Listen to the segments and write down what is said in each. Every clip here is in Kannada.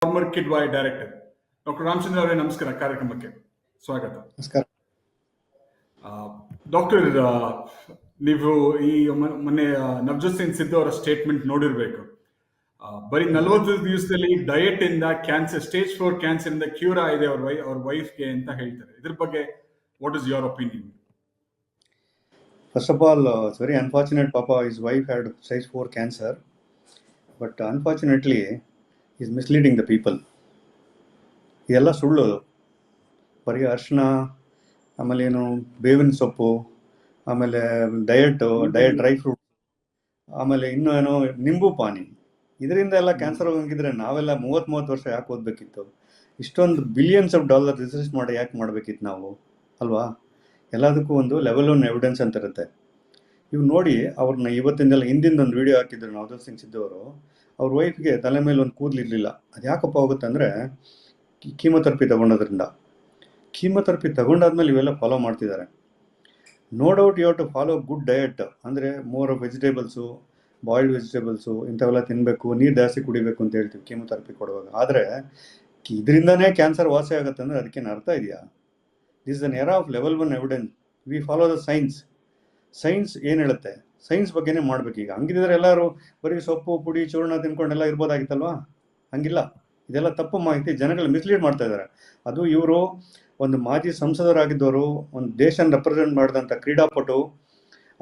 Farmer kid Y director doctor Ramachandra ಅವರೇ, ನಮಸ್ಕಾರ. ಕಾರ್ಯಕ್ರಮಕ್ಕೆ ಸ್ವಾಗತ. ನಮಸ್ಕಾರ. ಡಾಕ್ಟರ್, ನೀವು ಈ ಮೊನ್ನೆ ನವಜೋತ್ ಸಿಂಗ್ ಸಿದ್ದು ಅವರ ಸ್ಟೇಟ್ಮೆಂಟ್ ನೋಡಿರ್ಬೇಕು. ಬರೀ 40 ದಿವಸದಲ್ಲಿ ಡಯಟ್ ಇಂದ ಕ್ಯಾನ್ಸರ್, ಸ್ಟೇಜ್ 4 ಕ್ಯಾನ್ಸರ್ ಇಂದ ಕ್ಯೂರ್ ಆಗಿದೆ ಅವ್ರ ವೈಫ್ಗೆ ಅಂತ ಹೇಳ್ತಾರೆ. ಇದ್ರ ಬಗ್ಗೆ what is your opinion? First of all, it's very unfortunate Papa, his wife had stage 4 cancer, but unfortunately he's misleading the people. ಇದೆಲ್ಲ ಸುಳ್ಳು. ಬರೀ ಅರಿಶಿನ, ಆಮೇಲೆ ಏನು ಬೇವಿನ ಸೊಪ್ಪು, ಆಮೇಲೆ ಡಯಟ್ ಡ್ರೈ ಫ್ರೂಟ್, ಆಮೇಲೆ ಇನ್ನೂ ಏನೋ ನಿಂಬು ಪಾನಿ, ಇದರಿಂದ ಎಲ್ಲ ಕ್ಯಾನ್ಸರ್ ಹೋಗಿದ್ರೆ ನಾವೆಲ್ಲ 30 ವರ್ಷ ಯಾಕೆ ಓದಬೇಕಿತ್ತು? ಇಷ್ಟೊಂದು ಬಿಲಿಯನ್ಸ್ ಆಫ್ ಡಾಲರ್ ರಿಸರ್ಚ್ ಮಾಡಿ ಯಾಕೆ ಮಾಡಬೇಕಿತ್ತು ನಾವು, ಅಲ್ವಾ? ಎಲ್ಲದಕ್ಕೂ ಒಂದು ಲೆವೆಲ್ 1 ಎವಿಡೆನ್ಸ್ ಅಂತ ಇರುತ್ತೆ. ಇವು ನೋಡಿ, ಅವ್ರನ್ನ ಇವತ್ತಿಂದೆಲ್ಲ ಹಿಂದಿಂದ ಒಂದು ವಿಡಿಯೋ ಹಾಕಿದ್ರು ನವಜೋತ್ ಸಿಂಗ್ ಸಿದ್ದು ಅವರು. ಅವ್ರ ವೈಫ್ಗೆ ತಲೆ ಮೇಲೆ ಒಂದು ಕೂದಲಿರಲಿಲ್ಲ. ಅದು ಯಾಕಪ್ಪ ಹೋಗುತ್ತೆ ಅಂದರೆ ಕೀಮೊಥೆರಪಿ ತಗೊಂಡೋದ್ರಿಂದ. ಕೀಮೊಥೆರಪಿ ತಗೊಂಡಾದ್ಮೇಲೆ ಇವೆಲ್ಲ ಫಾಲೋ ಮಾಡ್ತಿದ್ದಾರೆ. No doubt you have to follow good diet, ಅಂದರೆ more of vegetables, boiled vegetables, ಇಂಥವೆಲ್ಲ ತಿನ್ನಬೇಕು, ನೀರು ಜಾಸ್ತಿ ಕುಡಿಬೇಕು ಅಂತ ಹೇಳ್ತೀವಿ ಕೀಮೊಥೆರಪಿ ಕೊಡುವಾಗ. ಆದರೆ ಇದರಿಂದನೇ ಕ್ಯಾನ್ಸರ್ ವಾಸಿ ಆಗುತ್ತೆ ಅಂದರೆ ಅದಕ್ಕೇನು ಅರ್ಥ ಇದೆಯಾ? This is an era of level 1 evidence. We follow the science. Science ಏನು ಹೇಳುತ್ತೆ, ಸೈನ್ಸ್ ಬಗ್ಗೆನೇ ಮಾಡ್ಬೇಕೀಗ. ಹಂಗಿದ್ರೆ ಎಲ್ಲರೂ ಬರೀ ಸೊಪ್ಪು ಪುಡಿ ಚೂರ್ಣ ತಿನ್ಕೊಂಡೆಲ್ಲ ಇರ್ಬೋದಾಗಿತ್ತಲ್ವಾ? ಹಂಗಿಲ್ಲ. ಇದೆಲ್ಲ ತಪ್ಪು ಮಾಹಿತಿ, ಜನಗಳು ಮಿಸ್ಲೀಡ್ ಮಾಡ್ತಾ ಇದ್ದಾರೆ. ಅದು ಇವರು ಒಂದು ಮಾಜಿ ಸಂಸದರಾಗಿದ್ದವರು, ಒಂದು ದೇಶನ ರೆಪ್ರೆಸೆಂಟ್ ಮಾಡಿದಂಥ ಕ್ರೀಡಾಪಟು,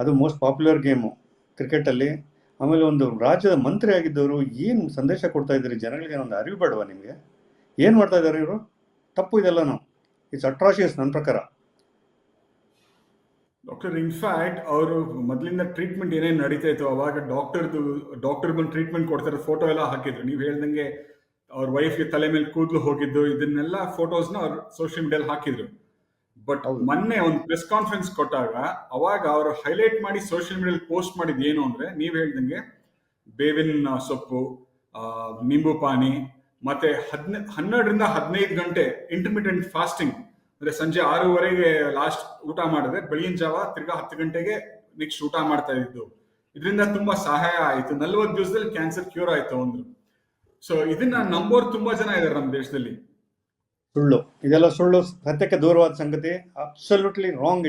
ಅದು ಮೋಸ್ಟ್ ಪಾಪ್ಯುಲರ್ ಗೇಮು ಕ್ರಿಕೆಟಲ್ಲಿ, ಆಮೇಲೆ ಒಂದು ರಾಜ್ಯದ ಮಂತ್ರಿ ಆಗಿದ್ದವರು. ಏನು ಸಂದೇಶ ಕೊಡ್ತಾ ಇದ್ದೀರಿ ಜನಗಳಿಗೆ? ಒಂದು ಅರಿವು ಬೇಡವಾ ನಿಮಗೆ? ಏನು ಮಾಡ್ತಾ ಇದ್ದಾರೆ ಇವರು? ತಪ್ಪು ಇದೆಲ್ಲನೂ. ಇಟ್ಸ್ ಅಟ್ರಾಶಿಯಸ್ ನನ್ನ ಪ್ರಕಾರ. ಡಾಕ್ಟರ್, ಇನ್ಫ್ಯಾಕ್ಟ್ ಅವರು ಮೊದಲಿಂದ ಟ್ರೀಟ್ಮೆಂಟ್ ಏನೇನು ನಡೀತಾ ಇತ್ತು ಅವಾಗ ಡಾಕ್ಟರ್ ಬಂದು ಟ್ರೀಟ್ಮೆಂಟ್ ಕೊಡ್ತಾರೆ, ಫೋಟೋ ಎಲ್ಲ ಹಾಕಿದ್ರು. ನೀವು ಹೇಳ್ದಂಗೆ ಅವ್ರ ವೈಫ್ಗೆ ತಲೆ ಮೇಲೆ ಕೂದಲು ಹೋಗಿದ್ದು, ಇದನ್ನೆಲ್ಲ ಫೋಟೋಸ್ನ ಅವ್ರು ಸೋಷಿಯಲ್ ಮೀಡಿಯಲ್ಲಿ ಹಾಕಿದ್ರು. ಬಟ್ ಮೊನ್ನೆ ಒಂದು ಪ್ರೆಸ್ ಕಾನ್ಫರೆನ್ಸ್ ಕೊಟ್ಟಾಗ ಅವಾಗ ಅವರು ಹೈಲೈಟ್ ಮಾಡಿ ಸೋಷಿಯಲ್ ಮೀಡಿಯಲ್ಲಿ ಪೋಸ್ಟ್ ಮಾಡಿದ್ದು ಏನು ಅಂದರೆ, ನೀವು ಹೇಳ್ದಂಗೆ ಬೇವಿನ ಸೊಪ್ಪು, ನಿಂಬು ಪಾನಿ, ಮತ್ತೆ 12ರಿಂದ 15 ಗಂಟೆ ಇಂಟರ್ಮಿಟೆಂಟ್ ಫಾಸ್ಟಿಂಗ್, ಅಂದ್ರೆ ಸಂಜೆ 6:30ಗೆ ಲಾಸ್ಟ್ ಊಟ ಮಾಡಿದ್ರೆ ಬೆಳಗಿನ ಜಾವ ತಿರ್ಗಾ 10 ಗಂಟೆಗೆ ನೆಕ್ಸ್ಟ್ ಊಟ ಮಾಡ್ತಾ ಇದ್ದು. ಇದರಿಂದ ತುಂಬಾ ಸಹಾಯ ಆಯಿತು. 40 ದಿವಸದಲ್ಲಿ ಕ್ಯಾನ್ಸರ್ ಕ್ಯೂರ್ ಆಯ್ತು ಅಂದ್ರು. ಸೊ ಇದನ್ನ ನಂಬೋರು ತುಂಬಾ ಜನ ಇದ್ದಾರೆ ನಮ್ಮ ದೇಶದಲ್ಲಿ. ಸುಳ್ಳು, ಇದೆಲ್ಲ ಸುಳ್ಳು, ಸತ್ಯಕ್ಕೆ ದೂರವಾದ ಸಂಗತಿ. Absolutely wrong.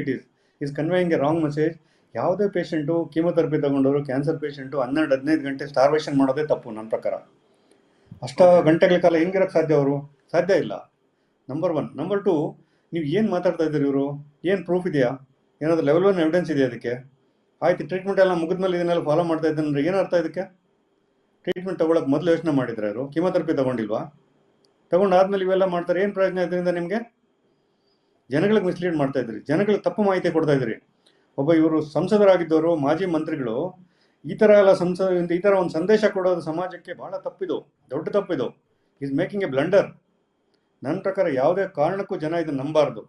Is conveying A wrong message. ಯಾವುದೇ ಪೇಷಂಟು ಕೀಮೊಥೆರಪಿ ತಗೊಂಡವರು, ಕ್ಯಾನ್ಸರ್ ಪೇಷಂಟು 12-15 ಗಂಟೆ ಸ್ಟಾರ್ವೇಷನ್ ಮಾಡೋದೇ ತಪ್ಪು ನನ್ನ ಪ್ರಕಾರ. ಅಷ್ಟ ಗಂಟೆಗಳ ಕಾಲ ಹೆಂಗಿರಕ್ಕೆ ಸಾಧ್ಯ? ಅವರು ಸಾಧ್ಯ ಇಲ್ಲ. ನಂಬರ್ 1. ನಂಬರ್ 2, ನೀವು ಏನು ಮಾತಾಡ್ತಾ ಇದ್ದೀರಿ? ಇವರು ಏನು ಪ್ರೂಫ್ ಇದೆಯಾ? ಏನಾದರೂ ಲೆವೆಲ್ 1 ಎವಿಡೆನ್ಸ್ ಇದೆಯಾ ಅದಕ್ಕೆ? ಆಯ್ತು, ಟ್ರೀಟ್ಮೆಂಟ್ ಎಲ್ಲ ಮುಗಿದ್ಮೇಲೆ ಇದನ್ನೆಲ್ಲ ಫಾಲೋ ಮಾಡ್ತಾ ಇದ್ದೀನಿ ಅಂದರೆ ಏನು ಅರ್ಥ ಇದಕ್ಕೆ? ಟ್ರೀಟ್ಮೆಂಟ್ ತಗೊಳಕ್ಕೆ ಮೊದಲು ಯೋಚನೆ ಮಾಡಿದ್ರೆ ಅವರು ಕೀಮೊಥೆರಪಿ ತಗೊಂಡಿಲ್ವಾ? ತಗೊಂಡಾದ್ಮೇಲೆ ಇವೆಲ್ಲ ಮಾಡ್ತಾರೆ. ಏನು ಪ್ರಯೋಜನ ಇದರಿಂದ ನಿಮಗೆ? ಜನಗಳಿಗೆ ಮಿಸ್ಲೀಡ್ ಮಾಡ್ತಾ ಇದ್ದೀರಿ, ಜನಗಳಿಗೆ ತಪ್ಪು ಮಾಹಿತಿ ಕೊಡ್ತಾ ಇದ್ದೀರಿ. ಒಬ್ಬ ಇವರು ಸಂಸದರಾಗಿದ್ದವರು, ಮಾಜಿ ಮಂತ್ರಿಗಳು ಈ ಥರ ಎಲ್ಲ ಈ ಥರ ಒಂದು ಸಂದೇಶ ಕೊಡೋದು ಸಮಾಜಕ್ಕೆ ಭಾಳ ತಪ್ಪಿದು, ದೊಡ್ಡ ತಪ್ಪಿದು. Is making a blunder. ನನ್ನ ಪ್ರಕಾರ ಯಾವುದೇ ಕಾರಣಕ್ಕೂ ಜನ ಇದನ್ನು ನಂಬಾರ್ದು.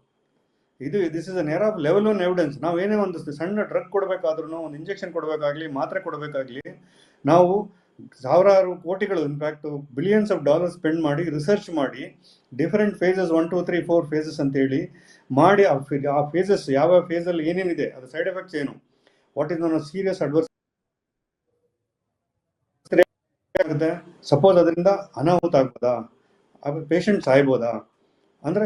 This is an era of level 1 evidence. ನಾವು ಏನೇ ಒಂದು ಸಣ್ಣ ಡ್ರಗ್ ಕೊಡಬೇಕಾದ್ರೂ, ಒಂದು ಇಂಜೆಕ್ಷನ್ ಕೊಡಬೇಕಾಗಲಿ, ಮಾತ್ರೆ ಕೊಡಬೇಕಾಗಲಿ, ನಾವು ಸಾವಿರಾರು ಕೋಟಿಗಳು, in fact billions of dollar spend ಮಾಡಿ, ರಿಸರ್ಚ್ ಮಾಡಿ, ಡಿಫರೆಂಟ್ ಫೇಸಸ್ 1, 2, 3, 4 ಫೇಸಸ್ ಅಂತೇಳಿ ಮಾಡಿ, ಆ ಫೇಸಸ್ ಯಾವ ಫೇಸಲ್ಲಿ ಏನೇನಿದೆ, ಅದು ಸೈಡ್ ಎಫೆಕ್ಟ್ಸ್ ಏನು, ವಾಟ್ ಇಸ್ ನನ್ನ ಸೀರಿಯಸ್ ಅಡ್ವರ್ಸ್ ಆಗುತ್ತೆ, ಸಪೋಸ್ ಅದರಿಂದ ಅನಾಹುತ ಆಗ್ಬೋದಾ, ಪೇಷಂಟ್ ಸಾಯ್ಬೋದಾ, ಅಂದರೆ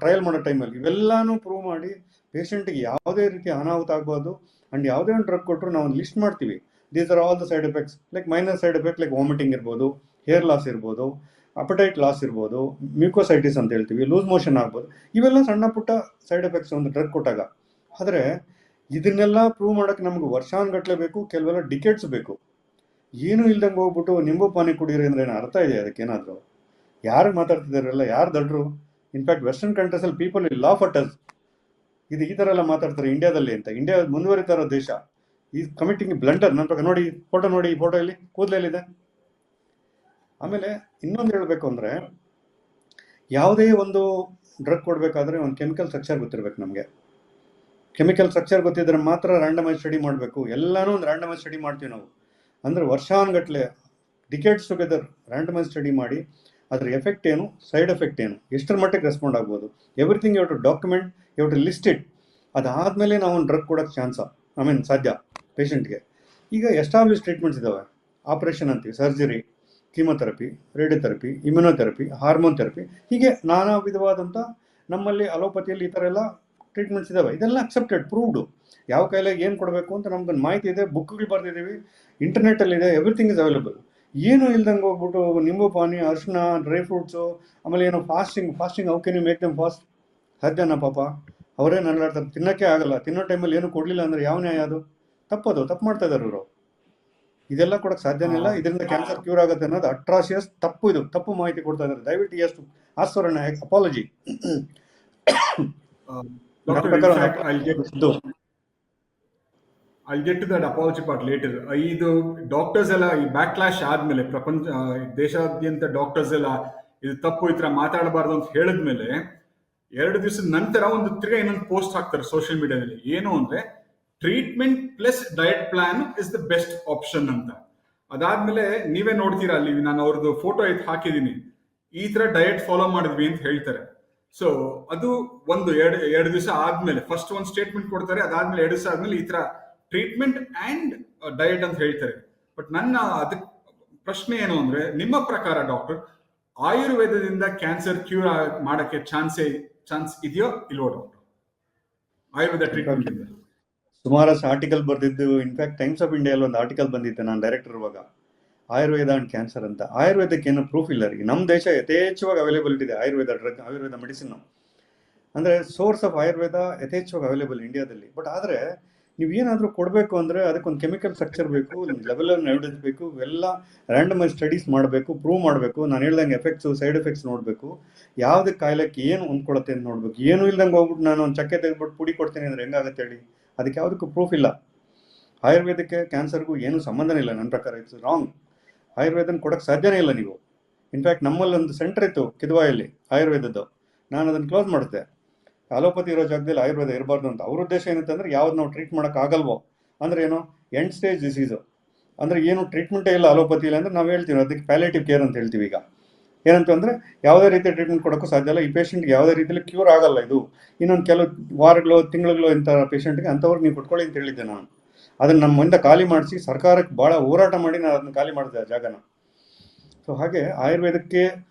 ಟ್ರಯಲ್ ಮಾಡೋ ಟೈಮಲ್ಲಿ ಇವೆಲ್ಲಾನು ಪ್ರೂವ್ ಮಾಡಿ ಪೇಷಂಟ್ಗೆ ಯಾವುದೇ ರೀತಿ ಅನಾಹುತ ಆಗ್ಬೋದು. ಆ್ಯಂಡ್ ಯಾವುದೇ ಒಂದು ಡ್ರಗ್ ಕೊಟ್ಟರು ನಾವು ಒಂದು ಲಿಸ್ಟ್ ಮಾಡ್ತೀವಿ. These are all the side effects, like minor side effect like vomiting ಇರ್ಬೋದು, ಹೇರ್ ಲಾಸ್ ಇರ್ಬೋದು, ಅಪಟೈಟ್ ಲಾಸ್ ಇರ್ಬೋದು, ಮ್ಯೂಕೋಸೈಟಿಸ್ ಅಂತ ಹೇಳ್ತೀವಿ, ಲೂಸ್ ಮೋಷನ್ ಆಗ್ಬೋದು. ಇವೆಲ್ಲ ಸಣ್ಣ ಪುಟ್ಟ ಸೈಡ್ ಎಫೆಕ್ಟ್ಸ್ ಒಂದು ಡ್ರಗ್ ಕೊಟ್ಟಾಗ. ಆದರೆ ಇದನ್ನೆಲ್ಲ ಪ್ರೂವ್ ಮಾಡೋಕ್ಕೆ ನಮ್ಗೆ ವರ್ಷಾನುಗಟ್ಟಲೆ ಬೇಕು, ಕೆಲವೆಲ್ಲ ಡಿಕೆಟ್ಸ್ ಬೇಕು. ಏನೂ ಇಲ್ದಂಗೆ ಹೋಗ್ಬಿಟ್ಟು ನಿಂಬು ಪಾನಿ ಕುಡೀರಿ ಅಂದ್ರೆ ಏನು ಅರ್ಥ ಇದೆ ಅದಕ್ಕೇನಾದರೂ? ಯಾರು ಮಾತಾಡ್ತಿದ್ದಾರಲ್ಲ, ಯಾರು ದಡ್ರು? ಇನ್ಫ್ಯಾಕ್ಟ್ ವೆಸ್ಟರ್ನ್ ಕಂಟ್ರೀಸಲ್ಲಿ people will laugh at us. ಈ ಥರ ಎಲ್ಲ ಮಾತಾಡ್ತಾರೆ ಇಂಡಿಯಾದಲ್ಲಿ ಅಂತ. ಇಂಡಿಯಾ ಮುಂದುವರಿತಾ ಇರೋ ದೇಶ. ಈ ಕಮಿಟಿಂಗ್ ಬ್ಲಂಡರ್ ನನ್ನ ಪ್ರಕಾರ. ನೋಡಿ ಫೋಟೋ, ನೋಡಿ ಈ ಫೋಟೋ ಇಲ್ಲಿ ಕೂದಲೆಲ್ಲಿದೆ. ಆಮೇಲೆ ಇನ್ನೊಂದು ಹೇಳಬೇಕು ಅಂದರೆ, ಯಾವುದೇ ಒಂದು ಡ್ರಗ್ ಕೊಡಬೇಕಾದ್ರೆ ಒಂದು ಕೆಮಿಕಲ್ ಸ್ಟ್ರಕ್ಚರ್ ಗೊತ್ತಿರಬೇಕು ನಮಗೆ. ಕೆಮಿಕಲ್ ಸ್ಟ್ರಕ್ಚರ್ ಗೊತ್ತಿದ್ರೆ ಮಾತ್ರ ರ್ಯಾಂಡಮೈಸ್ ಸ್ಟಡಿ ಮಾಡಬೇಕು. ಎಲ್ಲನೂ ಒಂದು ರ್ಯಾಂಡಮೈಸ್ ಸ್ಟಡಿ ಮಾಡ್ತೀವಿ ನಾವು. ಅಂದರೆ ವರ್ಷಾನುಗಟ್ಟಲೆ, ಡಿಕೆಟ್ಸ್ ಟುಗೆದರ್ ರ್ಯಾಂಡಮೈಸ್ ಸ್ಟಡಿ ಮಾಡಿ ಅದರ ಎಫೆಕ್ಟ್ ಏನು, ಸೈಡ್ ಎಫೆಕ್ಟ್ ಏನು, ಎಷ್ಟರ ಮಟ್ಟಿಗೆ ರೆಸ್ಪಾಂಡ್ ಆಗ್ಬೋದು, everything you have to document, you have to list it. ಅದಾದಮೇಲೆ ನಾವು ಒಂದು ಡ್ರಗ್ ಕೊಡೋಕ್ಕೆ ಸಾಧ್ಯ ಪೇಷಂಟ್ಗೆ. ಈಗ ಎಸ್ಟಾಬ್ಲಿಷ್ ಟ್ರೀಟ್ಮೆಂಟ್ಸ್ ಇದ್ದಾವೆ. ಆಪ್ರೇಷನ್ ಅಂತೀವಿ, surgery, chemotherapy, radiotherapy, immunotherapy, hormone therapy, ಹೀಗೆ ನಾನಾ ವಿಧವಾದಂಥ ನಮ್ಮಲ್ಲಿ ಅಲೋಪತಿಯಲ್ಲಿ ಈ ಥರ ಎಲ್ಲ ಟ್ರೀಟ್ಮೆಂಟ್ಸ್ ಇದ್ದಾವೆ. ಇದೆಲ್ಲ ಅಕ್ಸೆಪ್ಟೆಡ್, ಪ್ರೂವ್ಡು. ಯಾವ ಕಾಯಿಲೆಗೆ ಏನು ಕೊಡಬೇಕು ಅಂತ ನಮ್ಗೊಂದು ಮಾಹಿತಿ ಇದೆ, ಬುಕ್ಗಳು ಬರೆದಿದ್ದೀವಿ, ಇಂಟರ್ನೆಟ್ಟಲ್ಲಿದೆ, ಎವ್ರಿಥಿಂಗ್ ಇಸ್ ಅವೈಲೇಬಲ್. ಏನು ಇಲ್ದಂಗೆ ಹೋಗ್ಬಿಟ್ಟು ನಿಂಬು ಪಾನಿ, ಅರಿಶಿನ, ಡ್ರೈ ಫ್ರೂಟ್ಸು, ಆಮೇಲೆ ಏನೋ fasting how can you make them fast? ಸಾಧ್ಯನಾ ಪಾಪ? ಅವರೇ ನರಳಾಡ್ತಾರೆ, ತಿನ್ನೋಕ್ಕೆ ಆಗಲ್ಲ, ತಿನ್ನೋ ಟೈಮಲ್ಲಿ ಏನು ಕೊಡಲಿಲ್ಲ ಅಂದರೆ ಯಾವ ನ್ಯಾಯ ಅದು? ತಪ್ಪು ಮಾಡ್ತಾ ಇದ್ದಾರೆ ಇವರು. ಇದೆಲ್ಲ ಕೊಡಕ್ಕೆ ಸಾಧ್ಯನೇ ಇಲ್ಲ. ಇದರಿಂದ ಕ್ಯಾನ್ಸರ್ ಕ್ಯೂರ್ ಆಗುತ್ತೆ ಅನ್ನೋದು ಅಟ್ರಾಸಿಯಸ್, ತಪ್ಪು. ಇದು ತಪ್ಪು ಮಾಹಿತಿ ಕೊಡ್ತಾ ಇದ್ದಾರೆ. ದಯವಿಟ್ಟು ಎಷ್ಟು ಆಸ್ವರಣ apology. Doctor, in fact, I'll get to that apology part later. ಇದು ಡಾಕ್ಟರ್ಸ್ ಎಲ್ಲ ಈ ಬ್ಯಾಕ್ಲಾಶ್ ಆದ್ಮೇಲೆ ದೇಶಾದ್ಯಂತ ಡಾಕ್ಟರ್ಸ್ ಎಲ್ಲ ಇದು ತಪ್ಪು, ಈ ತರ ಮಾತಾಡಬಾರ್ದು ಅಂತ ಹೇಳಿದ್ಮೇಲೆ 2 ದಿವಸದ ನಂತರ ತಿರ್ಗಾ ಇನ್ನೊಂದು ಪೋಸ್ಟ್ ಹಾಕ್ತಾರೆ ಸೋಷಿಯಲ್ ಮೀಡಿಯಾದಲ್ಲಿ. ಏನು ಅಂದ್ರೆ treatment plus diet plan is the best option ಅಂತ. ಅದಾದ್ಮೇಲೆ ನೀವೇ ನೋಡ್ತೀರಾ, ಅಲ್ಲಿ ನಾನು ಅವ್ರದ್ದು ಫೋಟೋ ಹಾಕಿದೀನಿ, ಈ ತರ ಡಯಟ್ ಫಾಲೋ ಮಾಡಿದ್ವಿ ಅಂತ ಹೇಳ್ತಾರೆ. ಸೊ ಅದು ಎರಡು ದಿವಸ ಆದ್ಮೇಲೆ ಫಸ್ಟ್ ಒಂದು ಸ್ಟೇಟ್ಮೆಂಟ್ ಕೊಡ್ತಾರೆ, ಅದಾದ್ಮೇಲೆ 2 ದಿವಸ ಆದ್ಮೇಲೆ ಈ ತರ ಟ್ರೀಟ್ಮೆಂಟ್ ಅಂಡ್ ಡಯಟ್ ಅಂತ ಹೇಳ್ತಾರೆ. ಬಟ್ ನನ್ನ ಅದಕ್ಕೆ ಪ್ರಶ್ನೆ ಏನು ಅಂದ್ರೆ, ನಿಮ್ಮ ಪ್ರಕಾರ ಡಾಕ್ಟರ್, ಆಯುರ್ವೇದದಿಂದ ಕ್ಯಾನ್ಸರ್ ಕ್ಯೂರ್ ಮಾಡಕ್ಕೆ ಚಾನ್ಸ್ ಇದೆಯೋ ಇಲ್ವೋ ಡಾಕ್ಟರ್? ಆಯುರ್ವೇದ ಟ್ರೀಟ್ಮೆಂಟ್ ಇಂದ ಸುಮಾರಷ್ಟು ಆರ್ಟಿಕಲ್ ಬರ್ದಿದ್ದು. ಇನ್ಫ್ಯಾಕ್ಟ್ ಟೈಮ್ಸ್ ಆಫ್ ಇಂಡಿಯಾದಲ್ಲಿ ಒಂದು ಆರ್ಟಿಕಲ್ ಬಂದಿತ್ತು, ನಾನು ಡೈರೆಕ್ಟರ್ ಇರುವಾಗ, ಆಯುರ್ವೇದ ಅಂಡ್ ಕ್ಯಾನ್ಸರ್ ಅಂತ. ಆಯುರ್ವೇದಕ್ಕೆ ಏನು ಪ್ರೂಫ್ ಇಲ್ಲ ರೀ. ನಮ್ಮ ದೇಶ ಯಥೇಚ್ಛವಾಗಿ ಅವೈಲೇಬಿಲಿಟಿ ಇದೆ ಆಯುರ್ವೇದ ಡ್ರಗ್, ಆಯುರ್ವೇದ ಮೆಡಿಸಿನ್. ಅಂದರೆ ಸೋರ್ಸ್ ಆಫ್ ಆಯುರ್ವೇದ ಯಥೇಚ್ಛವಾಗಿ ಅವೈಲೇಬಲ್ ಇಂಡಿಯಾದಲ್ಲಿ. ಬಟ್ ಆದರೆ ನೀವೇನಾದರೂ ಕೊಡಬೇಕು ಅಂದರೆ ಅದಕ್ಕೊಂದು ಕೆಮಿಕಲ್ ಸ್ಟ್ರಕ್ಚರ್ ಬೇಕು, ಲೆವೆಲ್ ಆಫ್ ಎವಿಡೆನ್ಸ್ ಬೇಕು, ಇವೆಲ್ಲ ರ್ಯಾಂಡಮೈಸ್ ಸ್ಟಡೀಸ್ ಮಾಡಬೇಕು, ಪ್ರೂವ್ ಮಾಡಬೇಕು. ನಾನು ಹೇಳ್ದಂಗೆ ಎಫೆಕ್ಟ್ಸು, ಸೈಡ್ ಎಫೆಕ್ಟ್ಸ್ ನೋಡಬೇಕು, ಯಾವುದೇ ಕಾಯಿಲೆಗೆ ಏನು ಹೊಂದ್ಕೊಳತ್ತೆ ಅಂತ ನೋಡಬೇಕು. ಏನು ಇಲ್ದಂಗೆ ಹೋಗ್ಬಿಟ್ಟು ನಾನು ಒಂದು ಚಕ್ಕೆ ತೆಗೆದ್ಬಿಟ್ಟು ಪುಡಿ ಕೊಡ್ತೀನಿ ಅಂದರೆ ಹೆಂಗಾಗತ್ತೆ ಹೇಳಿ? ಅದಕ್ಕೆ ಯಾವುದಕ್ಕೂ ಪ್ರೂಫ್ ಇಲ್ಲ. ಆಯುರ್ವೇದಕ್ಕೆ ಕ್ಯಾನ್ಸರ್ಗೂ ಏನೂ ಸಂಬಂಧನೇ ಇಲ್ಲ ನನ್ನ ಪ್ರಕಾರ. It's wrong. ಆಯುರ್ವೇದನ ಕೊಡೋಕ್ಕೆ ಸಾಧ್ಯನೇ ಇಲ್ಲ ನೀವು. ಇನ್ಫ್ಯಾಕ್ಟ್ ನಮ್ಮಲ್ಲಿ ಒಂದು ಸೆಂಟರ್ ಇತ್ತು ಕಿದ್ವಾಯಲ್ಲಿ ಆಯುರ್ವೇದದ್ದು, ನಾನು ಅದನ್ನು ಕ್ಲೋಸ್ ಮಾಡಿದೆ. ಅಲೋಪತಿ ಇರೋ ಜಾಗದಲ್ಲಿ ಆಯುರ್ವೇದ ಇರಬಾರ್ದು ಅಂತ. ಅವ್ರ ಉದ್ದೇಶ ಏನಿತ್ತು ಅಂದರೆ, ಯಾವ್ದು ನಾವು ಟ್ರೀಟ್ ಮಾಡೋಕ್ಕಾಗಲ್ವೋ ಅಂದರೆ ಏನು, ಎಂಡ್ ಸ್ಟೇಜ್ ಡಿಸೀಸು ಅಂದರೆ ಏನು ಟ್ರೀಟ್ಮೆಂಟೇ ಇಲ್ಲ ಅಲೋಪತಿ ಇಲ್ಲ ಅಂದರೆ ನಾವು ಹೇಳ್ತೀವಿ ಅದಕ್ಕೆ ಪ್ಯಾಲೇಟಿವ್ ಕೇರ್ ಅಂತ ಹೇಳ್ತೀವಿ. ಈಗ ಏನಂತ ಅಂದರೆ ಯಾವುದೇ ರೀತಿಯ ಟ್ರೀಟ್ಮೆಂಟ್ ಕೊಡೋಕ್ಕೂ ಸಾಧ್ಯ ಇಲ್ಲ, ಈ ಪೇಷಂಟ್ಗೆ ಯಾವುದೇ ರೀತಿಯಲ್ಲಿ ಕ್ಯೂರ್ ಆಗಲ್ಲ. ಇದು ಇನ್ನೊಂದು ಕೆಲವು ವಾರಗಳು, ತಿಂಗಳುಗಳು ಇಂಥ ಪೇಷಂಟ್ಗೆ ಅಂಥವ್ರಿಗೆ ನೀವು ಕೊಟ್ಕೊಳ್ಳಿ ಅಂತ ಹೇಳಿದ್ದೆ ನಾನು. ಅದನ್ನು ನಮ್ಮ ಮುಂದೆ ಖಾಲಿ ಮಾಡಿಸಿ ಸರ್ಕಾರಕ್ಕೆ ಭಾಳ ಹೋರಾಟ ಮಾಡಿ ನಾನು ಅದನ್ನು ಖಾಲಿ ಮಾಡಿದೆ ಆ ಜಾಗನ. ಸೊ ಹಾಗೆ ಆಯುರ್ವೇದಕ್ಕೆ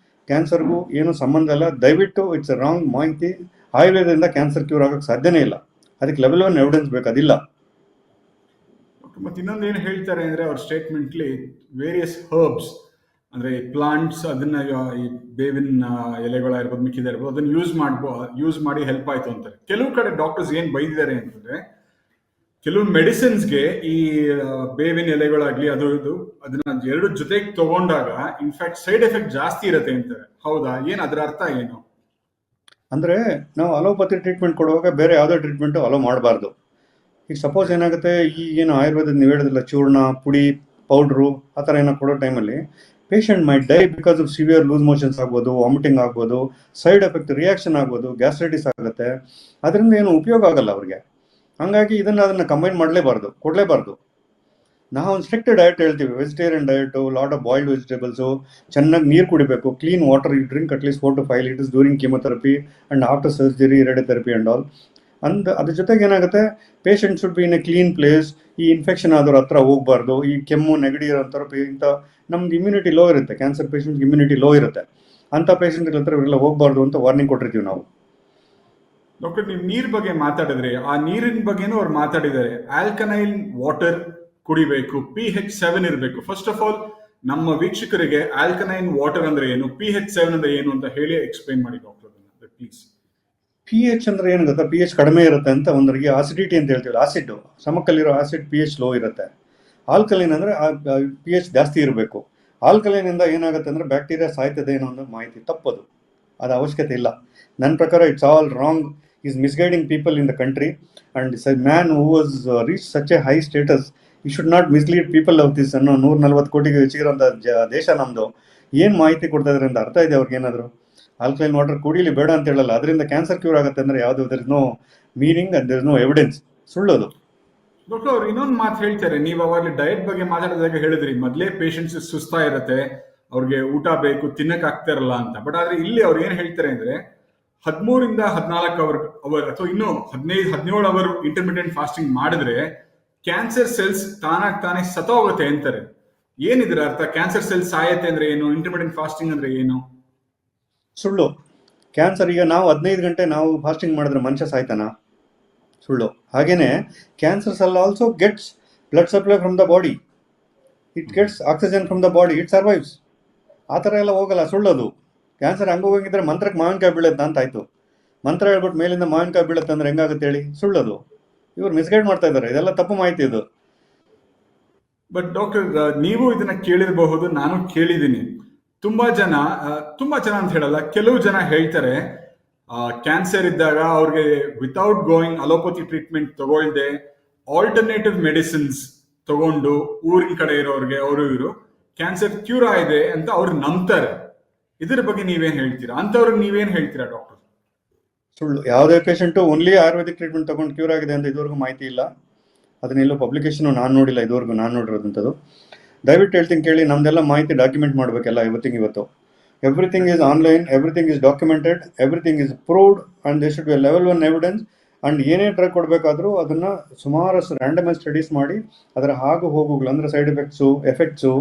ಕ್ಯಾನ್ಸರ್ಗೂ ಏನೂ ಸಂಬಂಧ ಇಲ್ಲ. ದಯವಿಟ್ಟು ಇಟ್ಸ್ ರಾಂಗ್ ಮಾಹಿತಿ. ಆಯುರ್ವೇದದಿಂದ ಕ್ಯಾನ್ಸರ್ ಕ್ಯೂರ್ ಆಗೋಕ್ಕೆ ಸಾಧ್ಯನೇ ಇಲ್ಲ. ಅದಕ್ಕೆ ಲೆವೆಲ್ ಆನ್ ಎವಿಡೆನ್ಸ್ ಬೇಕು, ಅದಿಲ್ಲ. ಮತ್ತೆ ಇನ್ನೊಂದು ಏನು ಹೇಳ್ತಾರೆ ಅಂದರೆ, ಅವ್ರ ಸ್ಟೇಟ್ಮೆಂಟ್ಲಿ ವೇರಿಯಸ್ ಹರ್ಬ್ಸ್ ಅಂದರೆ ಪ್ಲಾಂಟ್ಸ್, ಅದನ್ನ ಈ ಬೇವಿನ ಎಲೆಗಳಾಗಿರ್ಬೋದು, ಮಿಕ್ಕಿದ ಇರ್ಬೋದು, ಅದನ್ನು ಯೂಸ್ ಮಾಡಿ ಹೆಲ್ಪ್ ಆಯಿತು ಅಂತಾರೆ. ಕೆಲವು ಕಡೆ ಡಾಕ್ಟರ್ಸ್ ಏನು ಬೈದಿದ್ದಾರೆ ಅಂತಂದರೆ, ಕೆಲವು ಮೆಡಿಸಿನ್ಸ್ಗೆ ಈ ಬೇವಿನ ಎಲೆಗಳಾಗ್ಲಿ ಅದನ್ನ 2 ಜೊತೆಗೆ ತಗೊಂಡಾಗ ಇನ್ಫ್ಯಾಕ್ಟ್ ಸೈಡ್ ಎಫೆಕ್ಟ್ ಜಾಸ್ತಿ ಇರುತ್ತೆ ಅಂತಾರೆ. ಹೌದಾ? ಏನು ಅದರ ಅರ್ಥ ಏನು? ಅಂದರೆ ನಾವು ಅಲೋಪತಿ ಟ್ರೀಟ್ಮೆಂಟ್ ಕೊಡುವಾಗ ಬೇರೆ ಯಾವುದೋ ಟ್ರೀಟ್ಮೆಂಟು ಅಲೋ ಮಾಡಬಾರ್ದು. ಈಗ ಸಪೋಸ್ ಏನಾಗುತ್ತೆ, ಏನು ಆಯುರ್ವೇದದ ನೀವು ಹೇಳಿದ್ರಲ್ಲ, ಚೂರ್ಣ, ಪುಡಿ, ಪೌಡ್ರು, ಆ ಥರ ಏನೋ ಕೊಡೋ ಟೈಮಲ್ಲಿ patient might die because of severe loose motions ಆಗ್ಬೋದು, ವಾಮಿಟಿಂಗ್ ಆಗ್ಬೋದು, ಸೈಡ್ ಎಫೆಕ್ಟ್ ರಿಯಾಕ್ಷನ್ ಆಗ್ಬೋದು, ಗ್ಯಾಸ್ಟ್ರೈಟಿಸ್ ಆಗುತ್ತೆ. ಅದರಿಂದ ಏನು ಉಪಯೋಗ ಆಗಲ್ಲ ಅವ್ರಿಗೆ. ಹಾಗಾಗಿ ಅದನ್ನು ಕಂಬೈನ್ ಮಾಡಲೇಬಾರ್ದು, ಕೊಡಲೇಬಾರ್ದು. ನಾವು ಒಂದು ಸ್ಟ್ರಿಕ್ಟ್ ಡಯಟ್ ಹೇಳ್ತೀವಿ, vegetarian diet, lot of boiled vegetables, ಚೆನ್ನಾಗಿ ನೀರು ಕುಡಿಬೇಕು, clean water, you drink at least 4 to 5 liters during chemotherapy and after surgery, radiotherapy and all. ಅದ್ರ ಜೊತೆಗೆ ಏನಾಗುತ್ತೆ, patient should be in a clean place. ಈ ಇನ್ಫೆಕ್ಷನ್ ಆದವ್ರ ಹತ್ರ ಹೋಗಬಾರ್ದು. ಈ ಕೆಮ್ಮು, ನೆಗಡಿ ಇರೋಂಥವ್ರು, ಇಂಥ ನಮ್ದು ಇಮ್ಯುನಿಟಿ ಲೋ ಇರುತ್ತೆ, ಕ್ಯಾನ್ಸರ್ ಪೇಷಂಟ್ಗೆ ಇಮ್ಯುನಿಟಿ ಲೋ ಇರುತ್ತೆ, ಅಂಥ ಪೇಷಂಟ್ಗಳ ಹತ್ರ ಇವರೆಲ್ಲ ಹೋಗಬಾರ್ದು ಅಂತ ವಾರ್ನಿಂಗ್ ಕೊಟ್ಟಿರ್ತೀವಿ ನಾವು. ಡಾಕ್ಟರ್, ನೀವು ನೀರ್ ಬಗ್ಗೆ ಮಾತಾಡಿದ್ರಿ, ಆ ನೀರಿನ ಬಗ್ಗೆನೂ ಅವ್ರು ಮಾತಾಡಿದ್ದಾರೆ. ಆಲ್ಕನೈನ್ ವಾಟರ್ ಕುಡಿಬೇಕು, pH 7 ಇರಬೇಕು. ಫಸ್ಟ್ ಆಫ್ ಆಲ್ ನಮ್ಮ ವೀಕ್ಷಕರಿಗೆ ಆಲ್ಕನೈನ್ ವಾಟರ್ ಅಂದ್ರೆ ಏನು, pH 7 ಅಂದ್ರೆ ಏನು ಅಂತ ಹೇಳಿ ಎಕ್ಸ್ಪ್ಲೈನ್ ಮಾಡಿ ಡಾಕ್ಟರ್ ಪ್ಲೀಸ್. pH ಅಂದ್ರೆ ಏನು ಗೊತ್ತಾ? pH ಕಡಿಮೆ ಇರುತ್ತೆ ಅಂತ ಒಂದರಿಗೆ ಆಸಿಡಿಟಿ ಅಂತ ಹೇಳ್ತೀವಿ. ಆಸಿಡ್, ಸಮಕಲ್ಲಿರೋ ಆಸಿಡ್ pH ಲೋ ಇರುತ್ತೆ. ಆಲ್ಕಲೈನ್ ಅಂದರೆ pH ಜಾಸ್ತಿ ಇರಬೇಕು. ಆಲ್ಕಲೈನಿಂದ ಏನಾಗುತ್ತೆ ಅಂದರೆ ಬ್ಯಾಕ್ಟೀರಿಯಾ ಸಾಯ್ತದೆ ಅನ್ನೋ ಒಂದು ಮಾಹಿತಿ ತಪ್ಪದು. ಅದು ಅವಶ್ಯಕತೆ ಇಲ್ಲ. ನನ್ನ ಪ್ರಕಾರ it's all wrong. Is misguiding people in the country and is a man who was reach such a high status. You should not mislead people of this. ಅನ್ನೋ 140 ಕೋಟಿಗೆ ಹೆಚ್ಚಿಗಿರೋಂಥ ದೇಶ ನಮ್ಮದು. ಏನು ಮಾಹಿತಿ ಕೊಡ್ತಾ ಇದ್ದಾರೆ ಅಂತ ಅರ್ಥ ಇದೆ ಅವ್ರಿಗೇನಾದರೂ? ಆಲ್ಕಲೈನ್ ವಾಟರ್ ಕುಡಿಲಿ ಬೇಡ ಅಂತ ಹೇಳಲ್ಲ, ಅದರಿಂದ ಕ್ಯಾನ್ಸರ್ ಕ್ಯೂರ್ ಆಗುತ್ತೆ ಅಂದರೆ ಯಾವುದು? There is no meaning and there is no evidence. ಸುಳ್ಳೋದು. ಡಾಕ್ಟರ್, ಅವ್ರು ಇನ್ನೊಂದು ಮಾತು ಹೇಳ್ತಾರೆ. ನೀವು ಅವಾಗಲೇ ಡಯಟ್ ಬಗ್ಗೆ ಮಾತಾಡಿದಾಗ ಹೇಳಿದ್ರಿ, ಮೊದಲೇ ಪೇಷಂಟ್ಸ್ ಸುಸ್ತಾ ಇರುತ್ತೆ, ಅವ್ರಿಗೆ ಊಟ ಬೇಕು, ತಿನ್ನಕ್ ಆಗ್ತಾ ಇರಲ್ಲ ಅಂತ. ಬಟ್ ಆದ್ರೆ ಇಲ್ಲಿ ಅವ್ರು ಏನ್ ಹೇಳ್ತಾರೆ ಅಂದ್ರೆ, 13 ಇಂದ 14 ಅವರ್ ಅಥವಾ ಇನ್ನು 15-17 ಅವರ್ ಇಂಟರ್ಮಿಟೆಂಟ್ ಫಾಸ್ಟಿಂಗ್ ಮಾಡಿದ್ರೆ ಕ್ಯಾನ್ಸರ್ ಸೆಲ್ಸ್ ತಾನಾಗಿ ತಾನೇ ಸತ್ತೋಗುತ್ತೆ ಅಂತಾರೆ. ಏನಿದ್ರ ಅರ್ಥ? ಕ್ಯಾನ್ಸರ್ ಸೆಲ್ ಸಾಯತ್ತೆ ಅಂದ್ರೆ ಏನು? ಇಂಟರ್ಮಿಟೆಂಟ್ ಫಾಸ್ಟಿಂಗ್ ಅಂದ್ರೆ ಏನು? ಸುಳ್ಳು. ಕ್ಯಾನ್ಸರ್ ಈಗ ನಾವು 15 ಗಂಟೆ ನಾವು ಫಾಸ್ಟಿಂಗ್ ಮಾಡಿದ್ರೆ ಮನುಷ್ಯ ಸಾಯ್ತಾನ? ಸುಳ್ಳು. ಹಾಗೇನೆ cancer cell also gets blood supply from the body, it gets oxygen from the body, it survives. ಆ ಥರ ಎಲ್ಲ ಹೋಗಲ್ಲ, ಸುಳ್ಳೋದು. ಕ್ಯಾನ್ಸರ್ ಹಂಗೆ ಹೋಗಿದ್ರೆ ಮಂತ್ರಕ್ಕೆ ಮಾವಿನಕಾಯಿ ಬೀಳುತ್ತೆ ಅಂತ ಆಯ್ತು. ಮಂತ್ರ ಹೇಳ್ಬಿಟ್ಟು ಮೇಲಿಂದ ಮಾವಿನಕಾಯಿ ಬೀಳುತ್ತೆ ಅಂದ್ರೆ ಹೆಂಗಾಗುತ್ತೆ ಹೇಳಿ? ಸುಳ್ಳೋದು. ಇವ್ರು ಮಿಸ್ಗೈಡ್ ಮಾಡ್ತಾ ಇದ್ದಾರೆ, ಇದೆಲ್ಲ ತಪ್ಪು ಮಾಹಿತಿ ಇದು. ಬಟ್ ಡಾಕ್ಟರ್, ನೀವು ಇದನ್ನ ಕೇಳಿರಬಹುದು, ನಾನು ಕೇಳಿದ್ದೀನಿ. ತುಂಬಾ ಜನ ತುಂಬಾ ಜನ ಅಂತ ಹೇಳಲ್ಲ, ಕೆಲವು ಜನ ಹೇಳ್ತಾರೆ ಕ್ಯಾನ್ಸರ್ ಇದ್ದಾಗ ಅವ್ರಿಗೆ ವಿತೌಟ್ ಗೋಯಿಂಗ್ ಅಲೋಪತಿ ಟ್ರೀಟ್ಮೆಂಟ್ ತಗೊಳ್ದೆ ಆಲ್ಟರ್ನೇಟಿವ್ ಮೆಡಿಸಿನ್ಸ್ ತಗೊಂಡು ಊರಿನ ಕಡೆ ಇರೋರಿಗೆ ಅವರು ಇವರು ಕ್ಯಾನ್ಸರ್ ಕ್ಯೂರ್ ಆಗಿದೆ ಅಂತ ಅವ್ರು ನಂಬ್ತಾರೆ. ಇದ್ರ ಬಗ್ಗೆ ನೀವೇನ್ ಹೇಳ್ತೀರಾ? ಅಂತವ್ರಿಗೆ ನೀವೇನ್ ಹೇಳ್ತೀರಾ ಡಾಕ್ಟರ್? ಸುಳ್ಳು. ಯಾವುದೇ ಪೇಷಂಟು ಓನ್ಲಿ ಆಯುರ್ವೇದಿಕ್ ಟ್ರೀಟ್ಮೆಂಟ್ ತಗೊಂಡು ಕ್ಯೂರ್ ಆಗಿದೆ ಅಂತ ಇದುವರೆಗೂ ಮಾಹಿತಿ ಇಲ್ಲ. ಅದನ್ನೆಲ್ಲೋ ಪಬ್ಲಿಕೇಶನ್ ನಾನು ನೋಡಿಲ್ಲ ಇದುವರೆಗೂ, ನಾನು ನೋಡಿರೋದಂಥದ್ದು. ದಯವಿಟ್ಟು ಹೇಳ್ತೀನಿ ಕೇಳಿ, ನಮ್ದೆಲ್ಲ ಮಾಹಿತಿ ಡಾಕ್ಯುಮೆಂಟ್ ಮಾಡಬೇಕೆಲ್ಲ ಇವತ್ತು. Everything is online, everything is documented, everything is proved and they should be level 1 evidence. And ಏನೇ ಡ್ರಗ್ ಕೊಡಬೇಕಾದ್ರೂ ಅದನ್ನು ಸುಮಾರು ರ್ಯಾಂಡಮೈಸ್ ಸ್ಟಡೀಸ್ ಮಾಡಿ ಅದರ ಹೋಗುಗಳು ಅಂದರೆ ಸೈಡ್ ಎಫೆಕ್ಟ್ಸು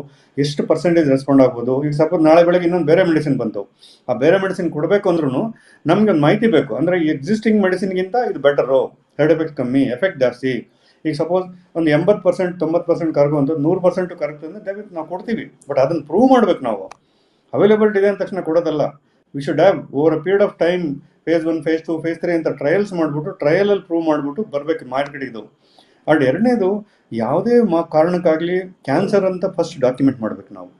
ಎಷ್ಟು ಪರ್ಸೆಂಟೇಜ್ ರೆಸ್ಪಾಂಡ್ ಆಗ್ಬೋದು. ಈಗ ಸಪೋಸ್ ನಾಳೆ ಬೆಳಗ್ಗೆ ಇನ್ನೊಂದು ಬೇರೆ ಮೆಡಿಸಿನ್ ಬಂತು, ಆ ಬೇರೆ ಮೆಡಿಸಿನ್ ಕೊಡಬೇಕು ಅಂದ್ರೂ ನಮ್ಗೆ ಒಂದು ಮಾಹಿತಿ ಬೇಕು. ಅಂದರೆ ಈ ಎಕ್ಸಿಸ್ಟಿಂಗ್ ಮೆಡಿಸಿನ್ಗಿಂತ ಇದು ಬೆಟರು, ಸೈಡ್ ಎಫೆಕ್ಟ್ ಕಮ್ಮಿ, ಎಫೆಕ್ಟ್ ಜಾಸ್ತಿ. ಈಗ ಸಪೋಸ್ ಒಂದು 80% 90% ಕರಗು ಅಂತ 100% ಕರೆಕ್ಟ್ ಅಂದರೆ ದಯವಿಟ್ಟು ನಾವು ಕೊಡ್ತೀವಿ. ಬಟ್ ಅದನ್ನು ಪ್ರೂವ್ ಮಾಡ್ಬೇಕು ನಾವು. ಅವೈಲೇಬಿಲಿಟಿ ಇದೆ ಅಂದ ತಕ್ಷಣ ಕೊಡೋದಲ್ಲ. We should have over a period of time phase 1, phase 2, phase 3 ಅಂತ ಟ್ರಯಲ್ಸ್ ಮಾಡಿಬಿಟ್ಟು ಟ್ರಯಲಲ್ಲಿ ಪ್ರೂವ್ ಮಾಡಿಬಿಟ್ಟು ಬರಬೇಕು ಮಾರ್ಕೆಟಿಗೆ ಇದು. ಆ್ಯಂಡ್ ಎರಡನೇದು, ಯಾವುದೇ ಕಾರಣಕ್ಕಾಗಲಿ ಕ್ಯಾನ್ಸರ್ ಅಂತ ಫಸ್ಟ್ ಡಾಕ್ಯುಮೆಂಟ್ ಮಾಡಬೇಕು ನಾವು.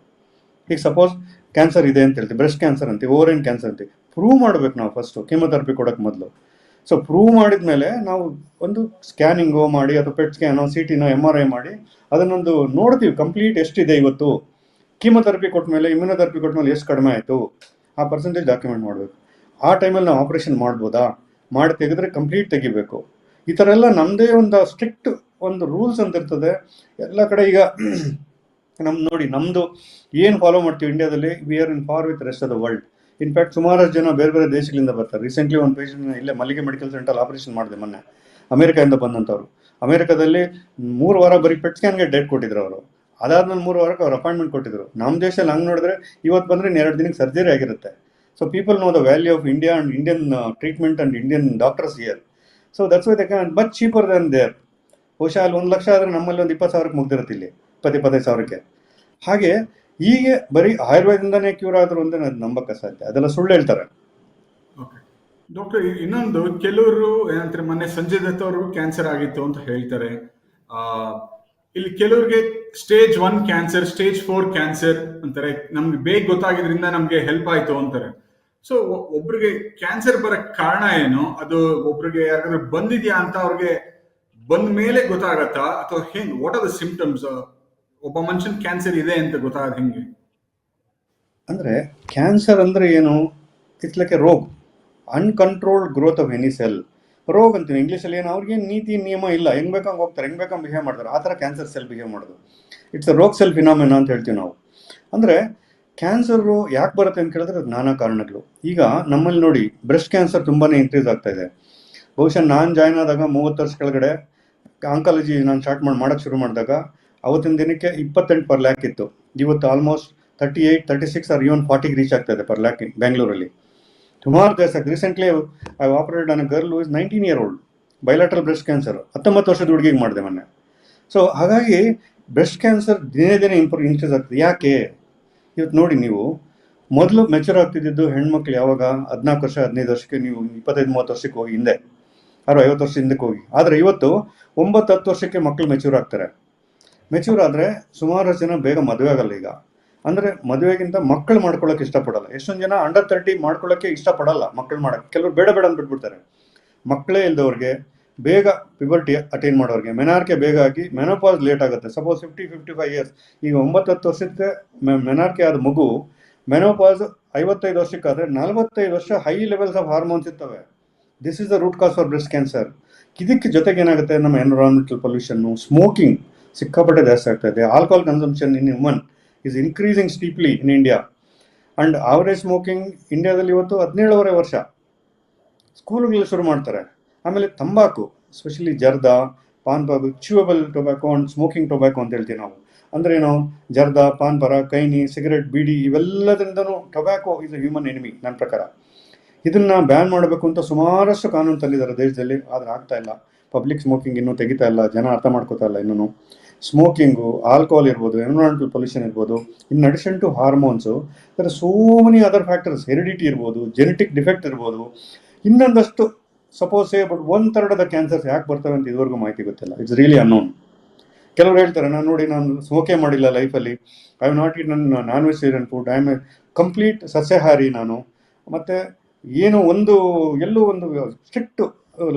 ಈಗ ಸಪೋಸ್ ಕ್ಯಾನ್ಸರ್ ಇದೆ ಅಂತ ಹೇಳ್ತೀವಿ, ಬ್ರೆಸ್ಟ್ ಕ್ಯಾನ್ಸರ್ ಅಂತೀವಿ, ಓವರಿನ್ ಕ್ಯಾನ್ಸರ್ ಅಂತೀವಿ, ಪ್ರೂವ್ ಮಾಡಬೇಕು ನಾವು ಫಸ್ಟು ಕೀಮೊಥೆರಪಿ ಕೊಡೋಕ್ಕೆ ಮೊದಲು. ಸೊ ಪ್ರೂವ್ ಮಾಡಿದ ಮೇಲೆ ನಾವು ಒಂದು ಸ್ಕ್ಯಾನಿಂಗು ಮಾಡಿ ಅಥವಾ ಪೆಟ್ ಸ್ಕ್ಯಾನೋ CT MRI ಮಾಡಿ ಅದನ್ನೊಂದು ನೋಡ್ತೀವಿ ಕಂಪ್ಲೀಟ್ ಎಷ್ಟಿದೆ ಇವತ್ತು. ಕೀಮೊಥೆರಪಿ ಕೊಟ್ಟ ಮೇಲೆ ಇಮ್ಯುನೊಥೆರಪಿ ಕೊಟ್ಟ ಮೇಲೆ ಎಷ್ಟು ಕಡಿಮೆ ಆಯಿತು, ಆ ಪರ್ಸೆಂಟೇಜ್ ಡಾಕ್ಯುಮೆಂಟ್ ಮಾಡಬೇಕು. ಆ ಟೈಮಲ್ಲಿ ನಾವು ಆಪ್ರೇಷನ್ ಮಾಡ್ಬೋದಾ, ಮಾಡಿ ತೆಗೆದ್ರೆ ಕಂಪ್ಲೀಟ್ ತೆಗಿಬೇಕು. ಈ ಥರ ಎಲ್ಲ ನಮ್ಮದೇ ಒಂದು ಸ್ಟ್ರಿಕ್ಟ್ ಒಂದು ರೂಲ್ಸ್ ಅಂತ ಇರ್ತದೆ ಎಲ್ಲ ಕಡೆ. ಈಗ ನೋಡಿ ನಮ್ಮದು ಏನು ಫಾಲೋ ಮಾಡ್ತೀವಿ ಇಂಡಿಯಾದಲ್ಲಿ, we are in for with rest of the world. In fact ಸುಮಾರಷ್ಟು ಜನ ಬೇರೆ ಬೇರೆ ದೇಶಗಳಿಂದ ಬರ್ತಾರೆ. ರೀಸೆಂಟ್ಲಿ ಒಂದು ಪೇಷಂಟ್ನ ಇಲ್ಲೇ ಮಲ್ಲಿಗೆ ಮೆಡಿಕಲ್ ಸೆಂಟರ್ ಆಪರೇಷನ್ ಮಾಡಿದೆ ಮೊನ್ನೆ, ಅಮೆರಿಕದಿಂದ ಬಂದಂಥವ್ರು. ಅಮೆರಿಕದಲ್ಲಿ 3 ವಾರ ಬರೀ ಪೆಟ್ ಸ್ಕ್ಯಾನ್ಗೆ ಡೇಟ್ ಕೊಟ್ಟಿದ್ರು ಅವರು. ಅದಾದ್ಮೇಲೆ 3 ವಾರಕ್ಕೆ ಅವ್ರು ಅಪಾಯಿಂಟ್ಮೆಂಟ್ ಕೊಟ್ಟಿದ್ರು. ನಮ್ಮ ದೇಶದಲ್ಲಿ ಹಂಗೆ ನೋಡಿದ್ರೆ ಇವತ್ತು ಬಂದರೆ 2 ದಿನಕ್ಕೆ ಸರ್ಜರಿ ಆಗಿರುತ್ತೆ. So people know the value of India and Indian treatment and Indian doctors here. So that's why they can much cheaper than there. ಬಹುಶಃ ಅಲ್ಲಿ 1 ಲಕ್ಷ ಆದರೆ ನಮ್ಮಲ್ಲಿ ಒಂದು 20,000ಕ್ಕೆ ಮುಗ್ದಿರುತ್ತೆ, ಇಲ್ಲಿ 25,000ಕ್ಕೆ. ಹಾಗೆ ಹೀಗೆ ಬರೀ ಆಯುರ್ವೇದದಿಂದನೇ ಕ್ಯೂರ್ ಆದ್ರು ಅಂತ ನಂಬಕ್ಕೆ ಸಾಧ್ಯ? ಅದೆಲ್ಲ ಸುಳ್ಳು ಹೇಳ್ತಾರೆ. ಓಕೆ ಡಾಕ್ಟರ್, ಇನ್ನೊಂದು, ಕೆಲವರು ಏನಂತಾರೆ, ಮೊನ್ನೆ ಸಂಜಯ್ ದತ್ ಅವ್ರಿಗೂ ಕ್ಯಾನ್ಸರ್ ಆಗಿತ್ತು ಅಂತ ಹೇಳ್ತಾರೆ. ಇಲ್ಲಿ ಕೆಲವ್ರಿಗೆ ಸ್ಟೇಜ್ 1 ಕ್ಯಾನ್ಸರ್, ಸ್ಟೇಜ್ 4 ಕ್ಯಾನ್ಸರ್ ಅಂತಾರೆ. ನಮ್ಗೆ ಬೇಗ ಗೊತ್ತಾಗಿದ್ರಿಂದ ನಮ್ಗೆ ಹೆಲ್ಪ್ ಆಯ್ತು ಅಂತಾರೆ. ಸೊ ಒಬ್ರಿಗೆ ಕ್ಯಾನ್ಸರ್ ಬರಕ್ ಕಾರಣ ಏನು? ಅದು ಒಬ್ರಿಗೆ ಯಾರಾದ್ರೂ ಬಂದಿದ್ಯಾ ಅಂತ ಅವ್ರಿಗೆ ಬಂದ ಮೇಲೆ ಗೊತ್ತಾಗತ್ತಾ, ಅಥವಾ ಹೆಂಗ್? What are the symptoms? ಒಬ್ಬ ಮನುಷ್ಯನ್ ಕ್ಯಾನ್ಸರ್ ಇದೆ ಅಂತ ಗೊತ್ತಾಗ ಹೆಂಗೆ? ಅಂದರೆ ಕ್ಯಾನ್ಸರ್ ಅಂದರೆ ಏನು? ಇಟ್ಸ್ ಲೈಕ್ ಎ ರೋಗ್, uncontrolled growth of any cell. ರೋಗ್ ಅಂತೀವಿ ಇಂಗ್ಲೀಷಲ್ಲಿ. ಏನು ಅವ್ರಿಗೇನು ನೀತಿ ನಿಯಮ ಇಲ್ಲ, ಹೆಂಗೆ ಬೇಕಂಗೆ ಹೋಗ್ತಾರೆ, ಹೆಂಗೆ ಬೇಕಂಗೆ ಬಿಹೇವ್ ಮಾಡ್ತಾರೆ. ಆ ಥರ ಕ್ಯಾನ್ಸರ್ ಸೆಲ್ ಬಿಹೇವ್ ಮಾಡೋದು. ಇಟ್ಸ್ ಅ ರೋಗ್ ಸೆಲ್ ಫಿನಾಮಿನಾ ಅಂತ ಹೇಳ್ತೀವಿ ನಾವು. ಅಂದರೆ ಕ್ಯಾನ್ಸರು ಯಾಕೆ ಬರುತ್ತೆ ಅಂತ ಕೇಳಿದ್ರೆ ಅದು ನಾನಾ ಕಾರಣಗಳು. ಈಗ ನಮ್ಮಲ್ಲಿ ನೋಡಿ, ಬ್ರೆಸ್ಟ್ ಕ್ಯಾನ್ಸರ್ ತುಂಬಾ ಇನ್ಕ್ರೀಸ್ ಆಗ್ತಾ ಇದೆ. ಬಹುಶಃ ನಾನು ಜಾಯ್ನ್ ಆದಾಗ 30 ವರ್ಷ ಕೆಳಗಡೆ ಆಂಕಾಲಜಿ ನಾನು ಮಾಡೋಕ್ಕೆ ಶುರು ಮಾಡಿದಾಗ ಅವತ್ತಿನ ದಿನಕ್ಕೆ 28 per lakh ಇತ್ತು. ಇವತ್ತು ಆಲ್ಮೋಸ್ಟ್ 38, 36 ಆರ್ ಇವನ್ 40ಗೆ ರೀಚ್ ಆಗ್ತಾ ಇದೆ ಪರ್ ಲ್ಯಾಕ್ ಬೆಂಗಳೂರಲ್ಲಿ. ಸುಮಾರು ಜಾಸ್ತಿ ಆಗ್ತದೆ. Recently I operated on a girl who is 19 year old, bilateral breast cancer. 19 ವರ್ಷದ ಹುಡುಗಿಗೆ ಮಾಡಿದೆ ಮೊನ್ನೆ. ಸೊ ಹಾಗಾಗಿ ಬ್ರೆಸ್ಟ್ ಕ್ಯಾನ್ಸರ್ ದಿನೇ ದಿನೇ ಇನ್ಕ್ರೀಸ್ ಆಗ್ತದೆ. ಯಾಕೆ? ಇವತ್ತು ನೋಡಿ, ನೀವು ಮೊದಲು ಮೆಚೂರ್ ಆಗ್ತಿದ್ದು ಹೆಣ್ಮಕ್ಳು ಯಾವಾಗ 14 ವರ್ಷ 15 ವರ್ಷಕ್ಕೆ, ನೀವು 25-30 ವರ್ಷಕ್ಕೆ ಹೋಗಿ ಹಿಂದೆ, 50 ವರ್ಷ ಹಿಂದಕ್ಕೆ ಹೋಗಿ. ಆದರೆ ಇವತ್ತು 9-10 ವರ್ಷಕ್ಕೆ ಮಕ್ಕಳು ಮೆಚೂರ್ ಆಗ್ತಾರೆ. ಮೆಚೂರ್ ಆದರೆ ಸುಮಾರು ಜನ ಬೇಗ ಮದುವೆ ಆಗಲ್ಲ ಈಗ. ಅಂದರೆ ಮದುವೆಗಿಂತ ಮಕ್ಕಳು ಮಾಡ್ಕೊಳ್ಳೋಕೆ ಇಷ್ಟಪಡಲ್ಲ. ಎಷ್ಟೊಂದು ಜನ ಅಂಡರ್ 30 ಮಾಡ್ಕೊಳ್ಳೋಕ್ಕೆ ಇಷ್ಟಪಡಲ್ಲ ಮಕ್ಕಳು ಮಾಡೋಕ್ಕೆ. ಕೆಲವರು ಬೇಡ ಅಂತ ಬಿಟ್ಬಿಡ್ತಾರೆ. ಮಕ್ಕಳೇ ಇಲ್ದವ್ರಿಗೆ, ಬೇಗ ಪ್ಯೂಬರ್ಟಿ ಅಟೈನ್ ಮಾಡೋರಿಗೆ, ಮೆನಾರ್ಕೆ ಬೇಗ ಆಗಿ ಮೆನೋಪಾಸ್ ಲೇಟ್ ಆಗುತ್ತೆ. ಸಪೋಸ್ 50-55 years, ಈಗ 9-10 ವರ್ಷಕ್ಕೆ ಮೆನಾರ್ಕೆ ಆದ ಮಗು ಮೆನೋಪಾಸ್ 55 ವರ್ಷಕ್ಕಾದರೆ 45 ವರ್ಷ ಹೈ ಲೆವೆಲ್ಸ್ ಆಫ್ ಹಾರ್ಮೋನ್ಸ್ ಇರ್ತವೆ. This is the root cause for breast cancer. ಇದಕ್ಕೆ ಜೊತೆಗೆ ಏನಾಗುತ್ತೆ, ನಮ್ಮ ಎನ್ವಿರಾನ್ಮೆಂಟಲ್ ಪೊಲ್ಯೂಷನ್ನು, ಸ್ಮೋಕಿಂಗ್ ಸಿಕ್ಕಾಪಟ್ಟೆ ಜಾಸ್ತಿ ಆಗ್ತಾ ಇದೆ. Alcohol consumption in woman is increasing steeply in India. And average smoking ಇಂಡಿಯಾದಲ್ಲಿ ಇವತ್ತು 17.5 ವರ್ಷ ಸ್ಕೂಲ್ಗಳಲ್ಲಿ ಶುರು ಮಾಡ್ತಾರೆ. ಆಮೇಲೆ ತಂಬಾಕು, ಎಸ್ಪೆಷಲಿ ಜರ್ದಾ, ಪಾನ್ ಬಾಬು, chewable tobacco and smoking tobacco ಅಂತ ಹೇಳ್ತೀವಿ ನಾವು. ಅಂದರೆ ಏನು, ಜರ್ದ, ಪಾನ್ ಪರ, ಕೈನಿ, ಸಿಗರೆಟ್, ಬೀಡಿ ಇವೆಲ್ಲದರಿಂದನೂ tobacco is a human enemy ನನ್ನ ಪ್ರಕಾರ. ಇದನ್ನ ಬ್ಯಾನ್ ಮಾಡಬೇಕು ಅಂತ ಸುಮಾರಷ್ಟು ಕಾನೂನು ತಂದಿದ್ದಾರೆ ದೇಶದಲ್ಲಿ, ಆದರೆ ಆಗ್ತಾ ಇಲ್ಲ. ಪಬ್ಲಿಕ್ ಸ್ಮೋಕಿಂಗ್ ಇನ್ನೂ ತೆಗಿತಾ ಇಲ್ಲ, ಜನ ಅರ್ಥ ಮಾಡ್ಕೋತಾ ಇಲ್ಲ ಇನ್ನೂ. ಸ್ಮೋಕಿಂಗು, ಆಲ್ಕೋಹಾಲ್ ಇರ್ಬೋದು, ಎನ್ವಿರಾನ್ಮೆಂಟಲ್ ಪೊಲ್ಯೂಷನ್ ಇರ್ಬೋದು, in addition to hormones, there so many other factors, heredity ಇರ್ಬೋದು, ಜೆನೆಟಿಕ್ ಡಿಫೆಕ್ಟ್ ಇರ್ಬೋದು, ಇನ್ನೊಂದಷ್ಟು suppose but 1/3 of the cancers ಯಾಕೆ ಬರ್ತವೆ ಅಂತ ಇದುವರೆಗೂ ಮಾಹಿತಿ ಗೊತ್ತಿಲ್ಲ. It's really unknown. ಕೆಲವರು ಹೇಳ್ತಾರೆ, ನಾನು ಸ್ಮೋಕೇ ಮಾಡಿಲ್ಲ ಲೈಫಲ್ಲಿ, ಐ ಹ್ಯಾವ್ ನಾಟ್ ಈಟ್ ನನ್ನ non vegetarian food, I am A complete ಸಸ್ಯಾಹಾರಿ ನಾನು, ಮತ್ತು ಏನು ಎಲ್ಲೂ ಒಂದು ಸ್ಟ್ರಿಕ್ಟ್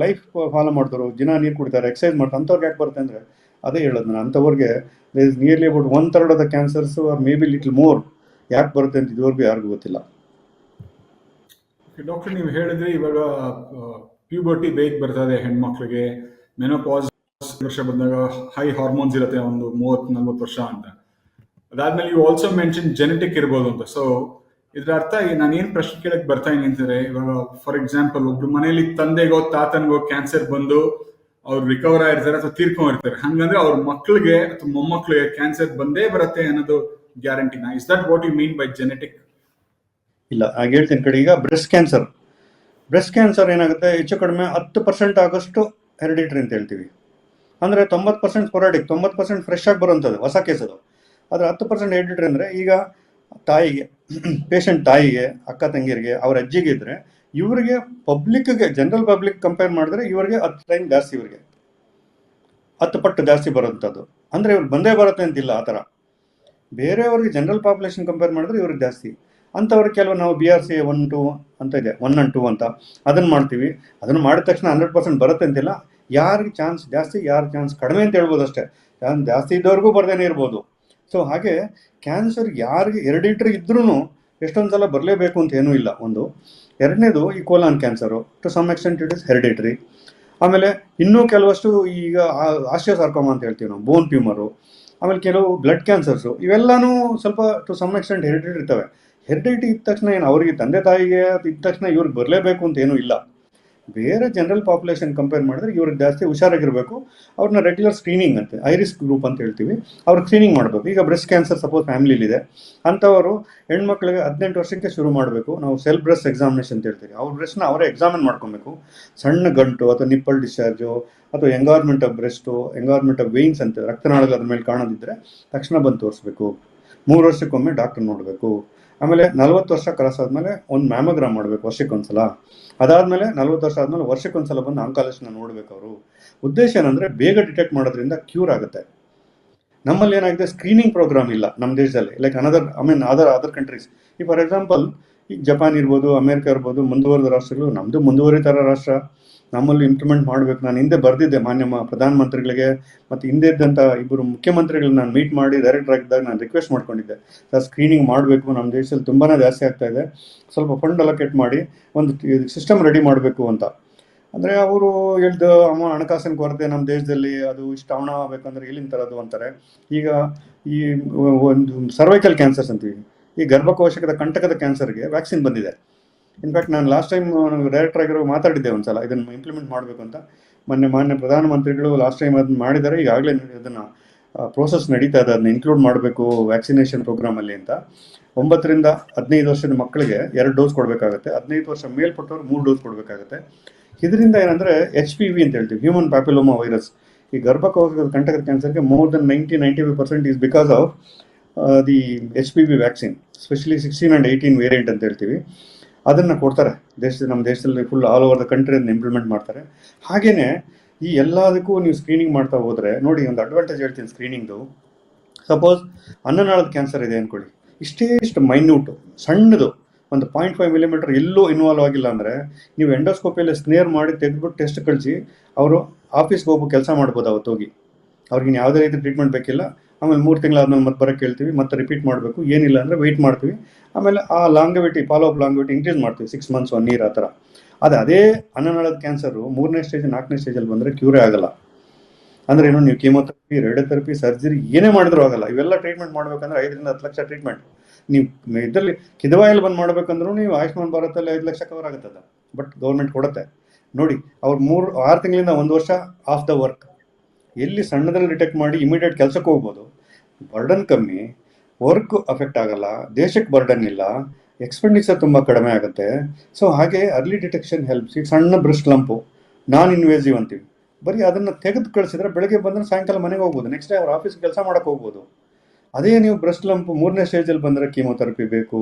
ಲೈಫ್ ಫಾಲೋ ಮಾಡ್ತಾರೆ, ದಿನ ನೀರು ಕುಡಿತಾರೆ, ಎಕ್ಸಸೈಸ್ ಮಾಡ್ತಾರೆ, ಅಂಥವ್ರಿಗೆ ಯಾಕೆ ಬರುತ್ತೆ ಅಂದರೆ ಅದೇ ಹೇಳೋದು ನಾನು, ಅಂಥವ್ರಿಗೆ there is nearly about 1/3 of the cancers are maybe little more ಯಾಕೆ ಬರುತ್ತೆ ಅಂತ ಇದುವರೆಗೂ ಯಾರಿಗೂ ಗೊತ್ತಿಲ್ಲ. ಡಾಕ್ಟರ್, ನೀವು ಹೇಳಿದ್ರೆ ಇವಾಗ ಪ್ಯೂಬರ್ಟಿ ಬೇಗ ಬರ್ತದೆ ಹೆಣ್ಮಕ್ಳಿಗೆ, ಮೆನೋಪಾಸ್ ವರ್ಷ ಬಂದಾಗ ಹೈ ಹಾರ್ಮೋನ್ಸ್ ಇರುತ್ತೆ, ಒಂದು 30-40 ವರ್ಷ ಅಂತ. ಅದಾದ್ಮೇಲೆ ಯು ಆಲ್ಸೋ ಮೆನ್ಷನ್ ಜೆನೆಟಿಕ್ ಇರ್ಬೋದು ಅಂತ. ಸೊ ಇದ್ರ ಅರ್ಥ ನಾನು ಏನ್ ಪ್ರಶ್ನೆ ಕೇಳಕ್ ಬರ್ತಾ ಇದೀನಿ ಅಂತಂದ್ರೆ, ಇವಾಗ ಫಾರ್ ಎಕ್ಸಾಂಪಲ್ ಒಬ್ರು ಮನೇಲಿ ತಂದೆಗೋ ತಾತನ್ಗೋ ಕ್ಯಾನ್ಸರ್ ಬಂದು ಅವ್ರು ರಿಕವರ್ ಆಗಿರ್ತಾರೆ ಅಥವಾ ತೀರ್ಕೊಂಡಿರ್ತಾರೆ, ಹಂಗಂದ್ರೆ ಅವ್ರ ಮಕ್ಳಿಗೆ ಅಥವಾ ಮೊಮ್ಮಕ್ಳಿಗೆ ಕ್ಯಾನ್ಸರ್ ಬಂದೇ ಬರುತ್ತೆ ಅನ್ನೋದು ಗ್ಯಾರಂಟಿನಾ? Is that what you mean by genetic? ಇಲ್ಲ, ಹಾಗೆ ಹೇಳ್ತೀನಿ ಕಡೆ. ಈಗ ಬ್ರೆಸ್ಟ್ ಕ್ಯಾನ್ಸರ್ ಏನಾಗುತ್ತೆ, ಹೆಚ್ಚು ಕಡಿಮೆ 10% ಆಗೋಷ್ಟು ಹೆರಿಡಿಟ್ರಿ ಅಂತ ಹೇಳ್ತೀವಿ. ಅಂದರೆ 90% ಸ್ಪೊರಾಡಿಕ್, 90% ಫ್ರೆಶ್ ಆಗಿ ಬರುವಂಥದ್ದು, ಹೊಸ ಕೇಸ್ ಅದು. ಆದರೆ 10% ಹೆರಿಡಿಟ್ರಿ ಅಂದರೆ, ಈಗ ತಾಯಿಗೆ, ಪೇಷಂಟ್ ತಾಯಿಗೆ, ಅಕ್ಕ ತಂಗಿಯರಿಗೆ, ಅವ್ರ ಅಜ್ಜಿಗೆ ಇದ್ದರೆ, ಇವರಿಗೆ ಪಬ್ಲಿಕ್ಗೆ, ಜನರಲ್ ಪಬ್ಲಿಕ್ ಕಂಪೇರ್ ಮಾಡಿದ್ರೆ ಇವರಿಗೆ 10 ಟೈಮ್ ಜಾಸ್ತಿ, ಇವರಿಗೆ 10 ಪಟ್ಟು ಜಾಸ್ತಿ ಬರೋಂಥದ್ದು. ಅಂದರೆ ಇವ್ರಿಗೆ ಬಂದೇ ಬರುತ್ತೆ ಅಂತಿಲ್ಲ ಆ ಥರ. ಬೇರೆಯವ್ರಿಗೆ ಜನರಲ್ ಪಾಪ್ಯುಲೇಷನ್ ಕಂಪೇರ್ ಮಾಡಿದ್ರೆ ಇವ್ರಿಗೆ ಜಾಸ್ತಿ. ಅಂಥವ್ರಿಗೆ ಕೆಲವು ನಾವು BRCA 1-2 ಅಂತ ಇದೆ, 1 and 2 ಅಂತ, ಅದನ್ನು ಮಾಡ್ತೀವಿ. ಅದನ್ನು ಮಾಡಿದ ತಕ್ಷಣ 100% ಬರುತ್ತೆ ಅಂತಿಲ್ಲ. ಯಾರಿಗೆ ಚಾನ್ಸ್ ಜಾಸ್ತಿ, ಯಾರು ಚಾನ್ಸ್ ಕಡಿಮೆ ಅಂತ ಹೇಳ್ಬೋದು ಅಷ್ಟೇ. ಚಾನ್ಸ್ ಜಾಸ್ತಿ ಇದ್ದವ್ರಿಗೂ ಬರ್ದೇನೆ ಇರ್ಬೋದು. ಸೊ ಹಾಗೆ ಕ್ಯಾನ್ಸರ್ ಯಾರಿಗೆ ಹೆರಿಡಿಟ್ರಿ ಇದ್ರೂ ಎಷ್ಟೊಂದು ಸಲ ಬರಲೇಬೇಕು ಅಂತ ಏನೂ ಇಲ್ಲ. ಒಂದು. ಎರಡನೇದು ಈ colon cancer, to some extent it is hereditary. ಆಮೇಲೆ ಇನ್ನೂ ಕೆಲವಷ್ಟು ಈಗ ಆಸ್ಟಿಯೋಸಾರ್ಕೋಮಾ ಅಂತ ಹೇಳ್ತೀವಿ ನಾವು, ಬೋನ್ ಟ್ಯೂಮರು, ಆಮೇಲೆ ಕೆಲವು ಬ್ಲಡ್ ಕ್ಯಾನ್ಸರ್ಸು, ಇವೆಲ್ಲನೂ ಸ್ವಲ್ಪ ಟು ಸಮ್ ಎಕ್ಸ್ಟೆಂಟ್ ಹೆರಿಡಿಟ್ರಿ ಇರ್ತವೆ. ಹೆರಿಡಿಟಿ ಇದ್ದ ತಕ್ಷಣ ಏನು ಅವರಿಗೆ, ತಂದೆ ತಾಯಿಗೆ ಇದ್ದ ತಕ್ಷಣ ಇವ್ರಿಗೆ ಬರಲೇಬೇಕು ಅಂತ ಏನೂ ಇಲ್ಲ. ಬೇರೆ ಜನರಲ್ ಪಾಪ್ಯುಲೇಷನ್ ಕಂಪೇರ್ ಮಾಡಿದ್ರೆ ಇವ್ರಿಗೆ ಜಾಸ್ತಿ ಹುಷಾರಾಗಿರಬೇಕು. ಅವ್ರನ್ನ ರೆಗ್ಯುಲರ್ ಸ್ಕ್ರೀನಿಂಗ್ ಅಂತೆ, ಐ ರಿಸ್ಕ್ ಗ್ರೂಪ್ ಅಂತ ಹೇಳ್ತೀವಿ, ಅವ್ರಿಗೆ ಸ್ಕ್ರೀನಿಂಗ್ ಮಾಡಬೇಕು. ಈಗ ಬ್ರೆಸ್ಟ್ ಕ್ಯಾನ್ಸರ್ ಸಪೋಸ್ ಫ್ಯಾಮಿಲಿಲಿದೆ ಅಂಥವರು ಹೆಣ್ಮಕ್ಳಿಗೆ 18 ವರ್ಷಕ್ಕೆ ಶುರು ಮಾಡಬೇಕು. ನಾವು ಸೆಲ್ಫ್ ಬ್ರೆಸ್ಟ್ ಎಕ್ಸಾಮಿನೇಷನ್ ಅಂತ ಹೇಳ್ತೀವಿ. ಅವ್ರ ಬ್ರೆಸ್ಟ್ನ ಅವರೇ ಎಕ್ಸಾಮಿನ್ ಮಾಡ್ಕೊಬೇಕು. ಸಣ್ಣ ಗಂಟು ಅಥವಾ ನಿಪ್ಪಲ್ ಡಿಸ್ಚಾರ್ಜು ಅಥವಾ ಎಂಗಾರ್ಮೆಂಟ್ ಆಫ್ ಬ್ರೆಸ್ಟು, ಎಂಗಾರ್ಮೆಂಟ್ ಆಫ್ ವೇನ್ಸ್ ಅಂತ ರಕ್ತನಾಳಗಳು ಅದ್ರ ಮೇಲೆ ಕಾಣೋದಿದ್ರೆ ತಕ್ಷಣ ಬಂದು ತೋರಿಸ್ಬೇಕು. 3 ವರ್ಷಕ್ಕೊಮ್ಮೆ ಡಾಕ್ಟರ್ ನೋಡಬೇಕು. ಆಮೇಲೆ 40 ವರ್ಷ ಕ್ರಾಸ್ ಆದಮೇಲೆ ಒಂದು ಮ್ಯಾಮೋಗ್ರಾಮ್ ಮಾಡಬೇಕು ವರ್ಷಕ್ಕೊಂದ್ಸಲ. ಅದಾದಮೇಲೆ 40 ವರ್ಷ ಆದಮೇಲೆ ವರ್ಷಕ್ಕೊಂದ್ಸಲ ಬಂದು ಆಂಕಾಲಜಿಸ್ಟ್ನ ನೋಡಬೇಕು ಅವರು. ಉದ್ದೇಶ ಏನಂದರೆ ಬೇಗ ಡಿಟೆಕ್ಟ್ ಮಾಡೋದ್ರಿಂದ ಕ್ಯೂರ್ ಆಗುತ್ತೆ. ನಮ್ಮಲ್ಲಿ ಏನಾಗಿದೆ, ಸ್ಕ್ರೀನಿಂಗ್ ಪ್ರೋಗ್ರಾಮ್ ಇಲ್ಲ ನಮ್ಮ ದೇಶದಲ್ಲಿ, ಲೈಕ್ ಅದರ್ ಕಂಟ್ರೀಸ್. ಈ ಫಾರ್ ಎಕ್ಸಾಂಪಲ್ ಈಗ ಜಪಾನ್ ಇರ್ಬೋದು, ಅಮೇರಿಕ ಇರ್ಬೋದು, ಮುಂದುವರೆದ ರಾಷ್ಟ್ರಗಳು. ನಮ್ಮದು ಮುಂದುವರಿತರ ರಾಷ್ಟ್ರ, ನಮ್ಮಲ್ಲಿ ಇಂಪ್ಲಿಮೆಂಟ್ ಮಾಡಬೇಕು. ನಾನು ಹಿಂದೆ ಬರೆದಿದ್ದೆ ಮಾನ್ಯ ಪ್ರಧಾನಮಂತ್ರಿಗಳಿಗೆ ಮತ್ತು ಹಿಂದೆ ಇದ್ದಂಥ ಇಬ್ಬರು ಮುಖ್ಯಮಂತ್ರಿಗಳನ್ನ ನಾನು ಮೀಟ್ ಮಾಡಿ ಡೈರೆಕ್ಟರ್ ಆಗಿದ್ದಾಗ ನಾನು ರಿಕ್ವೆಸ್ಟ್ ಮಾಡ್ಕೊಂಡಿದ್ದೆ, ಸರ್ ಸ್ಕ್ರೀನಿಂಗ್ ಮಾಡಬೇಕು, ನಮ್ಮ ದೇಶದಲ್ಲಿ ತುಂಬಾ ಜಾಸ್ತಿ ಆಗ್ತಾ ಇದೆ, ಸ್ವಲ್ಪ ಫಂಡ್ ಅಲೋಕೇಟ್ ಮಾಡಿ ಒಂದು ಸಿಸ್ಟಮ್ ರೆಡಿ ಮಾಡಬೇಕು ಅಂತ. ಅಂದರೆ ಅವರು ಹೇಳ್ದು, ಹಣಕಾಸಿನ ಕೊರತೆ ನಮ್ಮ ದೇಶದಲ್ಲಿ, ಅದು ಇಷ್ಟು ಹಣ ಆಗಬೇಕಂದ್ರೆ ಎಲ್ಲಿಂದ ತರೋದು ಅಂತಾರೆ. ಈಗ ಈ ಒಂದು ಸರ್ವೈಕಲ್ ಕ್ಯಾನ್ಸರ್ಸ್ ಅಂತೀವಿ, ಈ ಗರ್ಭಕೋಶಕದ ಕಂಟಕದ ಕ್ಯಾನ್ಸರ್ಗೆ ವ್ಯಾಕ್ಸಿನ್ ಬಂದಿದೆ. ಇನ್ಫ್ಯಾಕ್ಟ್ ನಾನು ಲಾಸ್ಟ್ ಟೈಮ್ ಡೈರೆಕ್ಟರ್ ಆಗಿರೋ ಮಾತಾಡಿದ್ದೆ ಒಂದ್ಸಲ, ಇದನ್ನು ಇಂಪ್ಲಿಮೆಂಟ್ ಮಾಡಬೇಕು ಅಂತ. ಮಾನ್ಯ ಪ್ರಧಾನಮಂತ್ರಿಗಳು ಲಾಸ್ಟ್ ಟೈಮ್ ಅದನ್ನು ಮಾಡಿದ್ದಾರೆ. ಈಗಾಗಲೇ ಅದನ್ನು ಪ್ರೋಸೆಸ್ ನಡೀತಾ ಇದೆ, ಅದನ್ನ ಇನ್ಕ್ಲೂಡ್ ಮಾಡಬೇಕು ವ್ಯಾಕ್ಸಿನೇಷನ್ ಪ್ರೋಗ್ರಾಮಲ್ಲಿ ಅಂತ. 9 ರಿಂದ 15 ವರ್ಷದ ಮಕ್ಕಳಿಗೆ 2 ಡೋಸ್ ಕೊಡಬೇಕಾಗುತ್ತೆ, 15 ವರ್ಷ ಮೇಲ್ಪಟ್ಟವ್ರು 3 ಡೋಸ್ ಕೊಡಬೇಕಾಗುತ್ತೆ. ಇದರಿಂದ ಏನಂದರೆ HPV ಅಂತ ಹೇಳ್ತೀವಿ, ಹ್ಯೂಮನ್ ಪ್ಯಾಪಿಲೋಮಾ ವೈರಸ್, ಈ ಗರ್ಭಕೋಶದ ಕಂಟಕದ ಕ್ಯಾನ್ಸರ್ಗೆ more than 90-95% is because of the HPV vaccine, specially 16 and 18 variant ಅಂತ ಹೇಳ್ತೀವಿ. ಅದನ್ನು ಕೊಡ್ತಾರೆ ನಮ್ಮ ದೇಶದಲ್ಲಿ full all over the country ಅದನ್ನ ಇಂಪ್ಲಿಮೆಂಟ್ ಮಾಡ್ತಾರೆ. ಹಾಗೆಯೇ ಈ ಎಲ್ಲದಕ್ಕೂ ನೀವು ಸ್ಕ್ರೀನಿಂಗ್ ಮಾಡ್ತಾ ಹೋದರೆ ನೋಡಿ, ಒಂದು ಅಡ್ವಾಂಟೇಜ್ ಹೇಳ್ತೀನಿ ಸ್ಕ್ರೀನಿಂಗ್ದು. ಸಪೋಸ್ ಅನ್ನನಾಳದ ಕ್ಯಾನ್ಸರ್ ಇದೆ ಅಂದ್ಕೊಳ್ಳಿ, ಇಷ್ಟು ಮೈನ್ಯೂಟು ಸಣ್ಣದು, ಒಂದು 0.5 mm ಎಲ್ಲೂ ಇನ್ವಾಲ್ವ್ ಆಗಿಲ್ಲ ಅಂದರೆ ನೀವು ಎಂಡೋಸ್ಕೋಪಿಯಲ್ಲಿ ಸ್ನೇರ್ ಮಾಡಿ ತೆಗೆದ್ಬಿಟ್ಟು ಟೆಸ್ಟ್ ಕಳಿಸಿ ಅವರು ಆಫೀಸ್ಗೆ ಹೋಗಿ ಕೆಲಸ ಮಾಡ್ಬೋದು ಅವತ್ತು ಹೋಗಿ. ಅವ್ರಿಗೆ ಯಾವುದೇ ರೀತಿ ಟ್ರೀಟ್ಮೆಂಟ್ ಬೇಕಿಲ್ಲ. ಆಮೇಲೆ 3 ತಿಂಗಳಾದ್ಮೇಲೆ ಮತ್ತೆ ಬರೋಕ್ಕೆ ಹೇಳ್ತೀವಿ, ಮತ್ತೆ ರಿಪೀಟ್ ಮಾಡಬೇಕು. ಏನಿಲ್ಲ ಅಂದರೆ ವೆಯ್ಟ್ ಮಾಡ್ತೀವಿ. ಆಮೇಲೆ ಆ ಲಾಂಗವಿಟಿ, ಫಾಲೋ ಅಪ್ ಲಾಂಗವಿಟಿ ಇನ್ಕ್ರೀಸ್ ಮಾಡ್ತೀವಿ, 6 months 1 year ಆ ಥರ. ಅದೇ ಅನ್ನನಾಳದ ಕ್ಯಾನ್ಸರು 3ನೇ ಸ್ಟೇಜ್ 4ನೇ ಸ್ಟೇಜಲ್ಲಿ ಬಂದರೆ ಕ್ಯೂರೇ ಆಗಲ್ಲ. ಅಂದರೆ ಏನು, ನೀವು ಕೀಮೋಥೆರಪಿ, ರೇಡಿಯೋಥೆರಪಿ, ಸರ್ಜರಿ ಏನೇ ಮಾಡಿದ್ರೂ ಆಗಲ್ಲ. ಇವೆಲ್ಲ ಟ್ರೀಟ್ಮೆಂಟ್ ಮಾಡಬೇಕಂದ್ರೆ 5 ರಿಂದ 10 ಲಕ್ಷ ಟ್ರೀಟ್ಮೆಂಟ್. ನೀವು ಇದರಲ್ಲಿ ಕಿದವಾಯಲ್ಲಿ ಬಂದು ಮಾಡಬೇಕಂದ್ರೂ ನೀವು ಆಯುಷ್ಮಾನ್ ಭಾರತಲ್ಲಿ 5 ಲಕ್ಷ ಕವರ್ ಆಗುತ್ತದೆ, ಬಟ್ ಗೌರ್ಮೆಂಟ್ ಕೊಡುತ್ತೆ. ನೋಡಿ, ಅವ್ರು 6 ತಿಂಗಳಿಂದ 1 ವರ್ಷ ಆಫ್ ದ ವರ್ಕ್. ಎಲ್ಲಿ ಸಣ್ಣದ್ರಲ್ಲಿ ಡಿಟೆಕ್ಟ್ ಮಾಡಿ ಇಮಿಡಿಯೇಟ್ ಕೆಲಸಕ್ಕೆ ಹೋಗ್ಬೋದು. ಬರ್ಡನ್ ಕಮ್ಮಿ, ವರ್ಕ್ ಅಫೆಕ್ಟ್ ಆಗಲ್ಲ, ದೇಶಕ್ಕೆ ಬರ್ಡನ್ ಇಲ್ಲ, ಎಕ್ಸ್ಪೆಂಡಿಚರ್ ತುಂಬ ಕಡಿಮೆ ಆಗುತ್ತೆ. ಸೊ ಹಾಗೆ ಅರ್ಲಿ ಡಿಟೆಕ್ಷನ್ ಹೆಲ್ಪ್ಸ್. ಈಗ ಸಣ್ಣ ಬ್ರೆಸ್ಟ್ ಲಂಪು ನಾನ್ ಇನ್ವೇಸಿವ್ ಅಂತೀವಿ, ಬರೀ ಅದನ್ನು ತೆಗೆದು ಕಳಿಸಿದ್ರೆ ಬೆಳಗ್ಗೆ ಬಂದರೆ ಸಾಯಂಕಾಲ ಮನೆಗೆ ಹೋಗ್ಬೋದು, ನೆಕ್ಸ್ಟ್ ಡೇ ಅವ್ರ ಆಫೀಸ್ ಕೆಲಸ ಮಾಡೋಕ್ಕೆ ಹೋಗ್ಬೋದು. ಅದೇ ನೀವು ಬ್ರೆಸ್ಟ್ ಲಂಪ್ 3ನೇ ಸ್ಟೇಜಲ್ಲಿ ಬಂದರೆ ಕೀಮೋಥೆರಪಿ ಬೇಕು,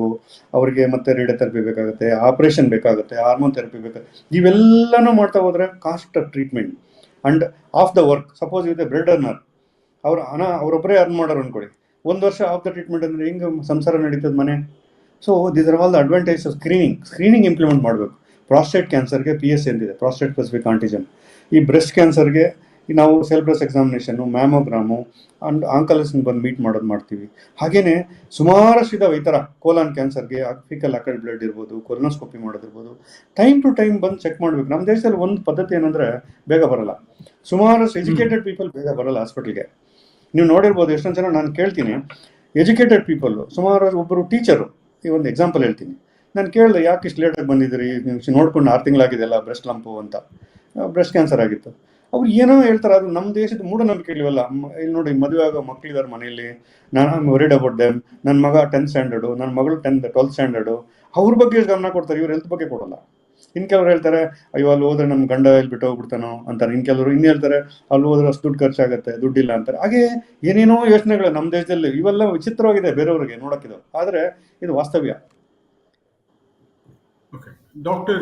ಅವರಿಗೆ ಮತ್ತೆ ರೇಡಿಯೋಥೆರಪಿ ಬೇಕಾಗುತ್ತೆ, ಆಪ್ರೇಷನ್ ಬೇಕಾಗುತ್ತೆ, ಹಾರ್ಮೋನ್ ಥೆರಪಿ ಬೇಕಾಗುತ್ತೆ. ಇವೆಲ್ಲನೂ ಮಾಡ್ತಾ ಹೋದರೆ cost of treatment and of the work. Suppose ಇದೆ ಬ್ರೆಡ್ ಅರ್ನರ್, ಅವ್ರ ಹಣ ಅವರೊಬ್ಬರೇ ಅರ್ನ್ ಮಾಡೋರು ಅನ್ಕೊಳ್ಳಿ, 1 ವರ್ಷ ಆಫ್ ದ ಟ್ರೀಟ್ಮೆಂಟ್ ಅಂದರೆ ಹಿಂಗೆ ಸಂಸಾರ ನಡೀತದೆ ಮನೆ. So these are all the advantage of screening implement ಮಾಡಬೇಕು. ಪ್ರಾಸ್ಟೇಟ್ ಕ್ಯಾನ್ಸರ್ಗೆ PSA ಅಂತಿದೆ, ಪ್ರಾಸ್ಟೇಟ್ ಸ್ಪೆಸಿಫಿಕ್ ಆಂಟಿಜನ್. ಈ ಬ್ರೆಸ್ಟ್ ಕ್ಯಾನ್ಸರ್ಗೆ ನಾವು self breast examination, mammogram and oncologist ಬಂದು ಮೀಟ್ ಮಾಡ್ತೀವಿ. ಹಾಗೆಯೇ ಸುಮಾರಷ್ಟು ಇದಾವೆ ಈ ಥರ. ಕೋಲಾನ್ ಕ್ಯಾನ್ಸರ್ಗೆ ಫಿಕಲ್ ಅಕಲ್ಡ್ ಬ್ಲಡ್ ಇರ್ಬೋದು, ಕೊಲೊನೋಸ್ಕೋಪಿ ಮಾಡೋದಿರ್ಬೋದು. ಟೈಮ್ ಟು ಟೈಮ್ ಬಂದು ಚೆಕ್ ಮಾಡಬೇಕು. ನಮ್ಮ ದೇಶದಲ್ಲಿ ಒಂದು ಪದ್ಧತಿ ಏನಂದರೆ ಬೇಗ ಬರಲ್ಲ, ಸುಮಾರಷ್ಟು ಎಜುಕೇಟೆಡ್ ಪೀಪಲ್ ಬೇಗ ಬರಲ್ಲ ಹಾಸ್ಪಿಟ್ಲಿಗೆ. ನೀವು ನೋಡಿರ್ಬೋದು ಎಷ್ಟೊಂದು ಜನ ನಾನು ಕೇಳ್ತೀನಿ, ಎಜುಕೇಟೆಡ್ ಪೀಪಲ್ಲು ಸುಮಾರು. ಒಬ್ಬರು ಟೀಚರು, ಈ ಒಂದು ಎಕ್ಸಾಂಪಲ್ ಹೇಳ್ತೀನಿ, ನಾನು ಕೇಳಿದೆ ಯಾಕೆ ಇಷ್ಟು ಲೇಟಾಗಿ ಬಂದಿದ್ದೀರಿ, ನೀವು ನೋಡ್ಕೊಂಡು 6 ತಿಂಗಳಾಗಿದೆಯಲ್ಲ ಬ್ರೆಸ್ಟ್ ಲಂಪು ಅಂತ, ಬ್ರೆಸ್ಟ್ ಕ್ಯಾನ್ಸರ್ ಆಗಿತ್ತು. ಅವ್ರು ಏನೋ ಹೇಳ್ತಾರೆ, ಅದು ನಮ್ಮ ದೇಶದ ಮೂಢನಂಬಿಕೆಗಳಿವಲ್ಲ. ಇಲ್ಲಿ ನೋಡಿ, ಮದುವೆ ಆಗೋ ಮಕ್ಕಳಿದ್ದಾರೆ ಮನೆಯಲ್ಲಿ, ನಾನು ವರಿಡ್ ಅಬೌಟ್ ದೆಮ್. ನನ್ನ ಮಗ 10th ಸ್ಟ್ಯಾಂಡರ್ಡು, ನನ್ನ ಮಗಳು 12th ಸ್ಟ್ಯಾಂಡರ್ಡು, ಅವ್ರ ಬಗ್ಗೆ ಗಮನ ಕೊಡ್ತಾರೆ, ಇವ್ರು ಹೆಲ್ತ್ ಬಗ್ಗೆ ಕೊಡಲ್ಲ. ಇನ್ನು ಕೆಲವ್ರು ಹೇಳ್ತಾರೆ, ಅಯ್ಯೋ ಅಲ್ಲಿ ಹೋದ್ರೆ ನಮ್ಮ ಗಂಡ ಎಲ್ಲಿ ಬಿಟ್ಟು ಹೋಗ್ಬಿಡ್ತಾನೋ ಅಂತಾರೆ. ಇನ್ನು ಹೇಳ್ತಾರೆ, ಅಲ್ಲಿ ಹೋದ್ರೆ ಅಷ್ಟು ದುಡ್ಡು ಖರ್ಚಾಗುತ್ತೆ, ದುಡ್ಡಿಲ್ಲ ಅಂತಾರೆ. ಹಾಗೆ ಏನೇನೋ ಯೋಚನೆಗಳು ನಮ್ಮ ದೇಶದಲ್ಲಿ. ಇವೆಲ್ಲ ವಿಚಿತ್ರವಾಗಿದೆ ಬೇರೆಯವ್ರಿಗೆ ನೋಡೋಕ್ಕಿದು, ಆದರೆ ಇದು ವಾಸ್ತವ್ಯ. Okay. Doctor,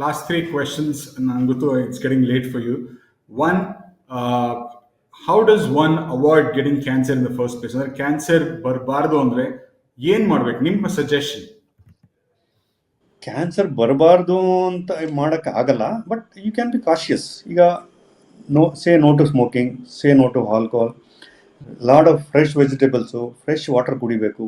last 3 questions. Nangutu, it's getting late for you. One, how does one avoid getting cancer in the first place? ಅಂದ್ರೆ ಕ್ಯಾನ್ಸರ್ ಬರಬಾರ್ದು ಅಂದರೆ ಏನು ಮಾಡ್ಬೇಕು, ನಿಮ್ಮ ಸಜೆಷನ್? ಕ್ಯಾನ್ಸರ್ ಬರಬಾರ್ದು ಅಂತ ಮಾಡೋಕ್ಕೆ ಆಗಲ್ಲ, but you can be cautious. ಈಗ no to smoking, no to alcohol, lot of fresh vegetables, fresh water ಕುಡಿಬೇಕು,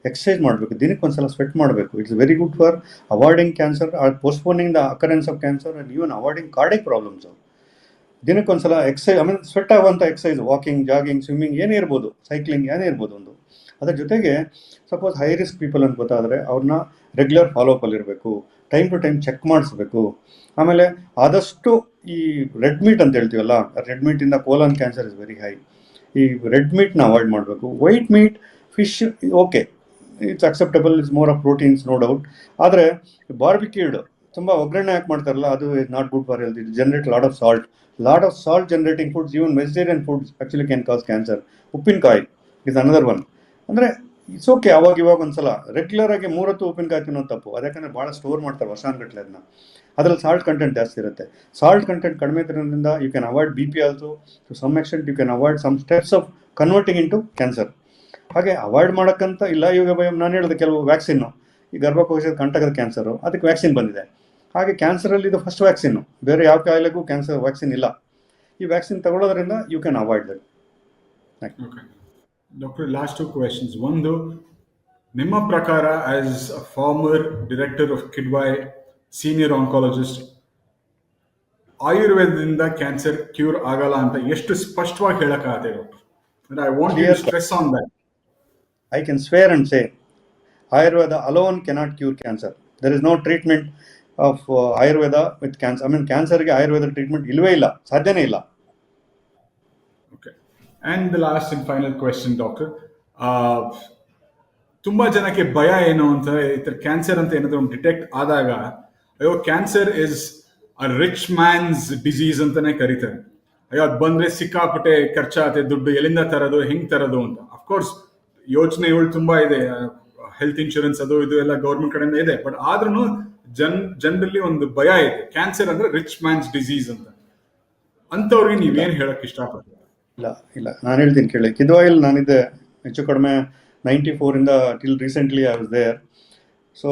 ಎಕ್ಸಸೈಸ್ ಮಾಡಬೇಕು, ದಿನಕ್ಕೆ ಒಂದ್ಸಲ ಸ್ವೆಟ್ ಮಾಡಬೇಕು. It's very good for avoiding cancer or postponing the occurrence of cancer and even avoiding cardiac problems. ದಿನಕ್ಕೊಂದ್ಸಲ ಎಕ್ಸಸೈಸ್, ಸ್ವೆಟ್ ಆಗುವಂಥ ಎಕ್ಸಸೈಸ್, ವಾಕಿಂಗ್, ಜಾಗಿಂಗ್, ಸ್ವಿಮ್ಮಿಂಗ್ ಏನೇ ಇರ್ಬೋದು, ಸೈಕ್ಲಿಂಗ್ ಏನೇ ಇರ್ಬೋದು ಒಂದು. ಅದರ ಜೊತೆಗೆ ಸಪೋಸ್ ಹೈ ರಿಸ್ಕ್ ಪೀಪಲ್ ಅಂತ ಗೊತ್ತಾದರೆ ಅವ್ರನ್ನ ರೆಗ್ಯುಲರ್ ಫಾಲೋಅಪಲ್ಲಿ ಇರಬೇಕು, ಟೈಮ್ ಟು ಟೈಮ್ ಚೆಕ್ ಮಾಡಿಸ್ಬೇಕು. ಆಮೇಲೆ ಆದಷ್ಟು ಈ ರೆಡ್ ಮೀಟ್ ಅಂತ ಹೇಳ್ತೀವಲ್ಲ, ರೆಡ್ ಮೀಟಿಂದ colon cancer is very high. ಈ ರೆಡ್ ಮೀಟ್ನ ಅವಾಯ್ಡ್ ಮಾಡಬೇಕು. White meat, fish okay, it's acceptable, it's more of proteins, no doubt. ಆದರೆ ಬಾರ್ಬಿಕ್ಯೂಡ್ ತುಂಬ ಒಗ್ಗರಣೆ ಹಾಕಿ ಮಾಡ್ತಾರಲ್ಲ, ಅದು is not good for health. It generate lot of salt generating foods, even vegetarian foods actually can cause cancer. ಉಪ್ಪಿನಕಾಯಿ ಇಸ್ ಅನದರ್ ಒನ್. ಅಂದರೆ ಇಟ್ಸ್ ಓಕೆ, ಇವಾಗ ಒಂದ್ಸಲ ರೆಗ್ಯುಲರ್ ಆಗಿ 3 ಹೊತ್ತು ಉಪ್ಪಿನಕಾಯಿ ತಿನ್ನೋದು ತಪ್ಪು. ಅದಕ್ಕೆ ಭಾಳ ಸ್ಟೋರ್ ಮಾಡ್ತಾರೆ ವರ್ಷಾನುಗಟ್ಟಲೆ ಅದನ್ನ. ಅದರಲ್ಲಿ ಸಾಲ್ಟ್ ಕಂಟೆಂಟ್ ಜಾಸ್ತಿ ಇರುತ್ತೆ. ಸಾಲ್ಟ್ ಕಂಟೆಂಟ್ ಕಡಿಮೆ ಇರೋದ್ರಿಂದ you can avoid BP also. To some extent you can avoid some steps of converting into cancer. ಹಾಗೆ ಅವಾಯ್ಡ್ ಮಾಡೋಕ್ಕಂತ ಇಲ್ಲ. ಇವಾಗ ನಾನು ಹೇಳಿದೆ ಕೆಲವು ವ್ಯಾಕ್ಸಿನ್ನು, ಈ ಗರ್ಭಕೋಶದ ಕಂಟಕದ ಕ್ಯಾನ್ಸರು, ಅದಕ್ಕೆ ವ್ಯಾಕ್ಸಿನ್ ಬಂದಿದೆ. ಹಾಗೆ ಕ್ಯಾನ್ಸರಲ್ಲಿ ಇದು ಫಸ್ಟ್ ವ್ಯಾಕ್ಸಿನ್ನು, ಬೇರೆ ಯಾವ ಕಾಯಿಲೆಗೂ ಕ್ಯಾನ್ಸರ್ ವ್ಯಾಕ್ಸಿನ್ ಇಲ್ಲ. ಈ ವ್ಯಾಕ್ಸಿನ್ ತಗೊಳ್ಳೋದ್ರಿಂದ you can avoid that. Okay doctor, last 2 questions. ಒಂದು, ನಿಮ್ಮ ಪ್ರಕಾರ as a former director of Kidwai, senior oncologist, ಆಯುರ್ವೇದದಿಂದ ಕ್ಯಾನ್ಸರ್ ಕ್ಯೂರ್ ಆಗಲ್ಲ ಅಂತ ಎಷ್ಟು ಸ್ಪಷ್ಟವಾಗಿ ಹೇಳಕ್ಕಾಗತ್ತೆ doctor? And I want you to stress on that. I can swear and say, Ayurveda alone cannot cure cancer. There is no treatment of Ayurveda with cancer. I mean, cancer ಗೆ Ayurveda treatment ಇಲ್ವೇ ಇಲ್ಲ, ಸಾಧ್ಯನೇ ಇಲ್ಲ. Okay. And the last and final question, doctor. ತುಂಬಾ ಜನಕ್ಕೆ ಭಯ ಏನು ಅಂತ, ಈ ಥರ ಕ್ಯಾನ್ಸರ್ ಅಂತ ಏನಾದರೂ ಒಂದು ಡಿಟೆಕ್ಟ್ ಆದಾಗ, ಅಯ್ಯೋ cancer is a rich man's disease ಅಂತಾನೆ ಕರೀತಾರೆ. ಅಯ್ಯೋ ಅದು ಬಂದ್ರೆ ಸಿಕ್ಕಾಪಟ್ಟೆ ಖರ್ಚಾಗುತ್ತೆ, ದುಡ್ಡು ಎಲ್ಲಿಂದ ತರೋದು, ಹೆಂಗ್ ತರೋದು ಅಂತ. ಅಫ್ಕೋರ್ಸ್ ಯೋಚನೆಗಳು ತುಂಬಾ ಇದೆ, ಹೆಲ್ತ್ ಇನ್ಶೂರೆನ್ಸ್ ಅದು ಇದು ಎಲ್ಲ ಗೌರ್ಮೆಂಟ್ ಕಡೆಯಿಂದ ಇದೆ. ಬಟ್ ಆದ್ರೂ ಜನರಲ್ಲಿ ಒಂದು ಭಯ ಇದೆ, ಕ್ಯಾನ್ಸರ್ ಅಂದ್ರೆ ರಿಚ್ ಮ್ಯಾನ್ಸ್ ಡಿಸೀಸ್ ಅಂತ. ಅಂಥವ್ರಿಗೆ ನೀವೇನು ಹೇಳಕ್ ಇಷ್ಟಪಡ್ತೀರಾ? ಇಲ್ಲ, ನಾನು ಹೇಳ್ತೀನಿ ಕೇಳಿ. ಕಿದ್ವಾಯಲ್ಲಿ ನಾನಿದ್ದೆ ಹೆಚ್ಚು ಕಡಿಮೆ 94 till recently I was there. So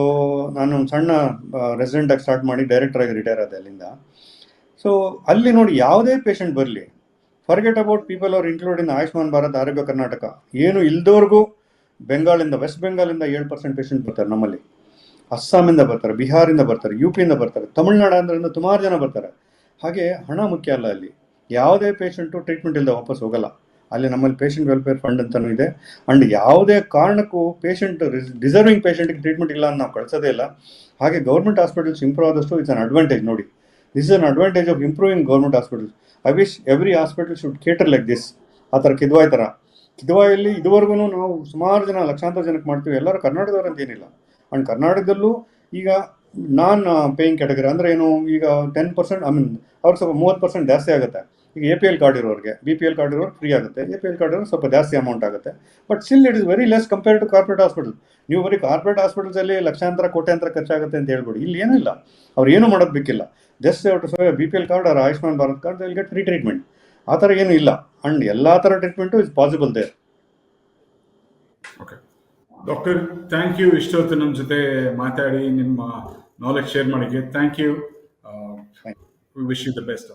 ನಾನು ಒಂದು ಸಣ್ಣ ರೆಸಿಡೆಂಟಾಗಿ ಸ್ಟಾರ್ಟ್ ಮಾಡಿ ಡೈರೆಕ್ಟರಾಗಿ ರಿಟೈರ್ ಆದೆ ಅಲ್ಲಿಂದ. ಸೊ ಅಲ್ಲಿ ನೋಡಿ, ಯಾವುದೇ ಪೇಷಂಟ್ ಬರಲಿ, forget about people are include in Ayushman Bharat, ಆರೋಗ್ಯ ಕರ್ನಾಟಕ ಏನು ಇಲ್ದವ್ರಿಗೂ ಬೆಂಗಾಲಿಂದ, ವೆಸ್ಟ್ ಬೆಂಗಾಲಿಂದ 7% ಪೇಷಂಟ್ ಬರ್ತಾರೆ ನಮ್ಮಲ್ಲಿ. ಅಸ್ಸಾಮಿಂದ ಬರ್ತಾರೆ, ಬಿಹಾರಿಂದ ಬರ್ತಾರೆ, UPಯಿಂದ ಬರ್ತಾರೆ, ತಮಿಳ್ನಾಡು ಆಂಧ್ರದಿಂದ ಸುಮಾರು ಜನ ಬರ್ತಾರೆ. ಹಾಗೆ ಹಣ ಮುಖ್ಯ ಅಲ್ಲ ಅಲ್ಲಿ. ಯಾವುದೇ ಪೇಷಂಟು ಟ್ರೀಟ್ಮೆಂಟ್ ಇಲ್ಲದೆ ವಾಪಸ್ ಹೋಗಲ್ಲ. ಅಲ್ಲಿ ನಮ್ಮಲ್ಲಿ ಪೇಷಂಟ್ ವೆಲ್ಫೇರ್ ಫಂಡ್ ಅಂತಲೂ ಇದೆ. ಆ್ಯಂಡ್ ಯಾವುದೇ ಕಾರಣಕ್ಕೂ ಪೇಷಂಟ್ ಡಿಸರ್ವಿಂಗ್ ಪೇಷಂಟ್ಗೆ ಟ್ರೀಟ್ಮೆಂಟ್ ಇಲ್ಲ ಅಂತ ನಾವು ಕಳಿಸೋದೇ ಇಲ್ಲ. ಹಾಗೆ ಗೌರ್ಮೆಂಟ್ ಹಾಸ್ಪಿಟಲ್ಸ್ ಇಂಪ್ರೂವ್ ಆದಷ್ಟು ಇಟ್ಸ್ ಅನ್ ಅಡ್ವಾಂಟೇಜ್. ನೋಡಿ, this is an advantage of improving government hospitals. I wish every hospital should cater like this. ಆ ಥರ ಕಿದ್ವಾಯ್ ಥರ ಕಿದ್ವಾಯಲ್ಲಿ ಇದುವರೆಗೂ ನಾವು ಸುಮಾರು ಜನ ಲಕ್ಷಾಂತರ ಜನಕ್ಕೆ ಮಾಡ್ತೀವಿ, ಎಲ್ಲರೂ ಕರ್ನಾಟಕದವ್ರು ಅಂತ ಏನಿಲ್ಲ. ಆ್ಯಂಡ್ ಕರ್ನಾಟಕದಲ್ಲೂ ಈಗ ನಾನ್ ಪೇಯಿಂಗ್ ಕ್ಯಾಟಗರಿ ಅಂದರೆ ಏನು, ಈಗ 10% ಐ ಮೀನ್ ಅವ್ರಿಗೆ ಸ್ವಲ್ಪ 30% ಜಾಸ್ತಿ ಆಗುತ್ತೆ. ಈಗ APL ಕಾರ್ಡ್ ಇರೋರಿಗೆ, BPL ಕಾರ್ಡ್ ಇರೋರು ಫ್ರೀ ಆಗುತ್ತೆ, APL ಕಾರ್ಡ್ ಇರೋರು ಸ್ವಲ್ಪ ಜಾಸ್ತಿ ಅಮೌಂಟ್ ಆಗುತ್ತೆ. But still it is very less compared to corporate hospital. ನೀವು ಬರೀ ಕಾರ್ಪೊರೇಟ್ ಹಾಸ್ಪಿಟಲ್ಸಲ್ಲಿ ಲಕ್ಷಾಂತರ ಕೋಟ್ಯಾಂತರ ಖರ್ಚಾಗುತ್ತೆ ಅಂತ ಹೇಳ್ಬಿಡಿ, ಇಲ್ಲಿ ಏನೂ ಇಲ್ಲ, ಅವ್ರು ಏನೂ ಮಾಡೋದು ಬೇಕಿಲ್ಲ. Just BPL card or Ayushman Bharat card will get free treatment. ಆ ಥರ ಏನೂ ಇಲ್ಲ. ಆ್ಯಂಡ್ ಎಲ್ಲ ಥರ treatment is possible there. Okay doctor, thank you ಇಷ್ಟೊತ್ತು ನಮ್ಮ ಜೊತೆ ಮಾತಾಡಿ ನಿಮ್ಮ ನಾಲೆಜ್ ಶೇರ್ ಮಾಡಿಗೆ. Thank you. We wish you the best.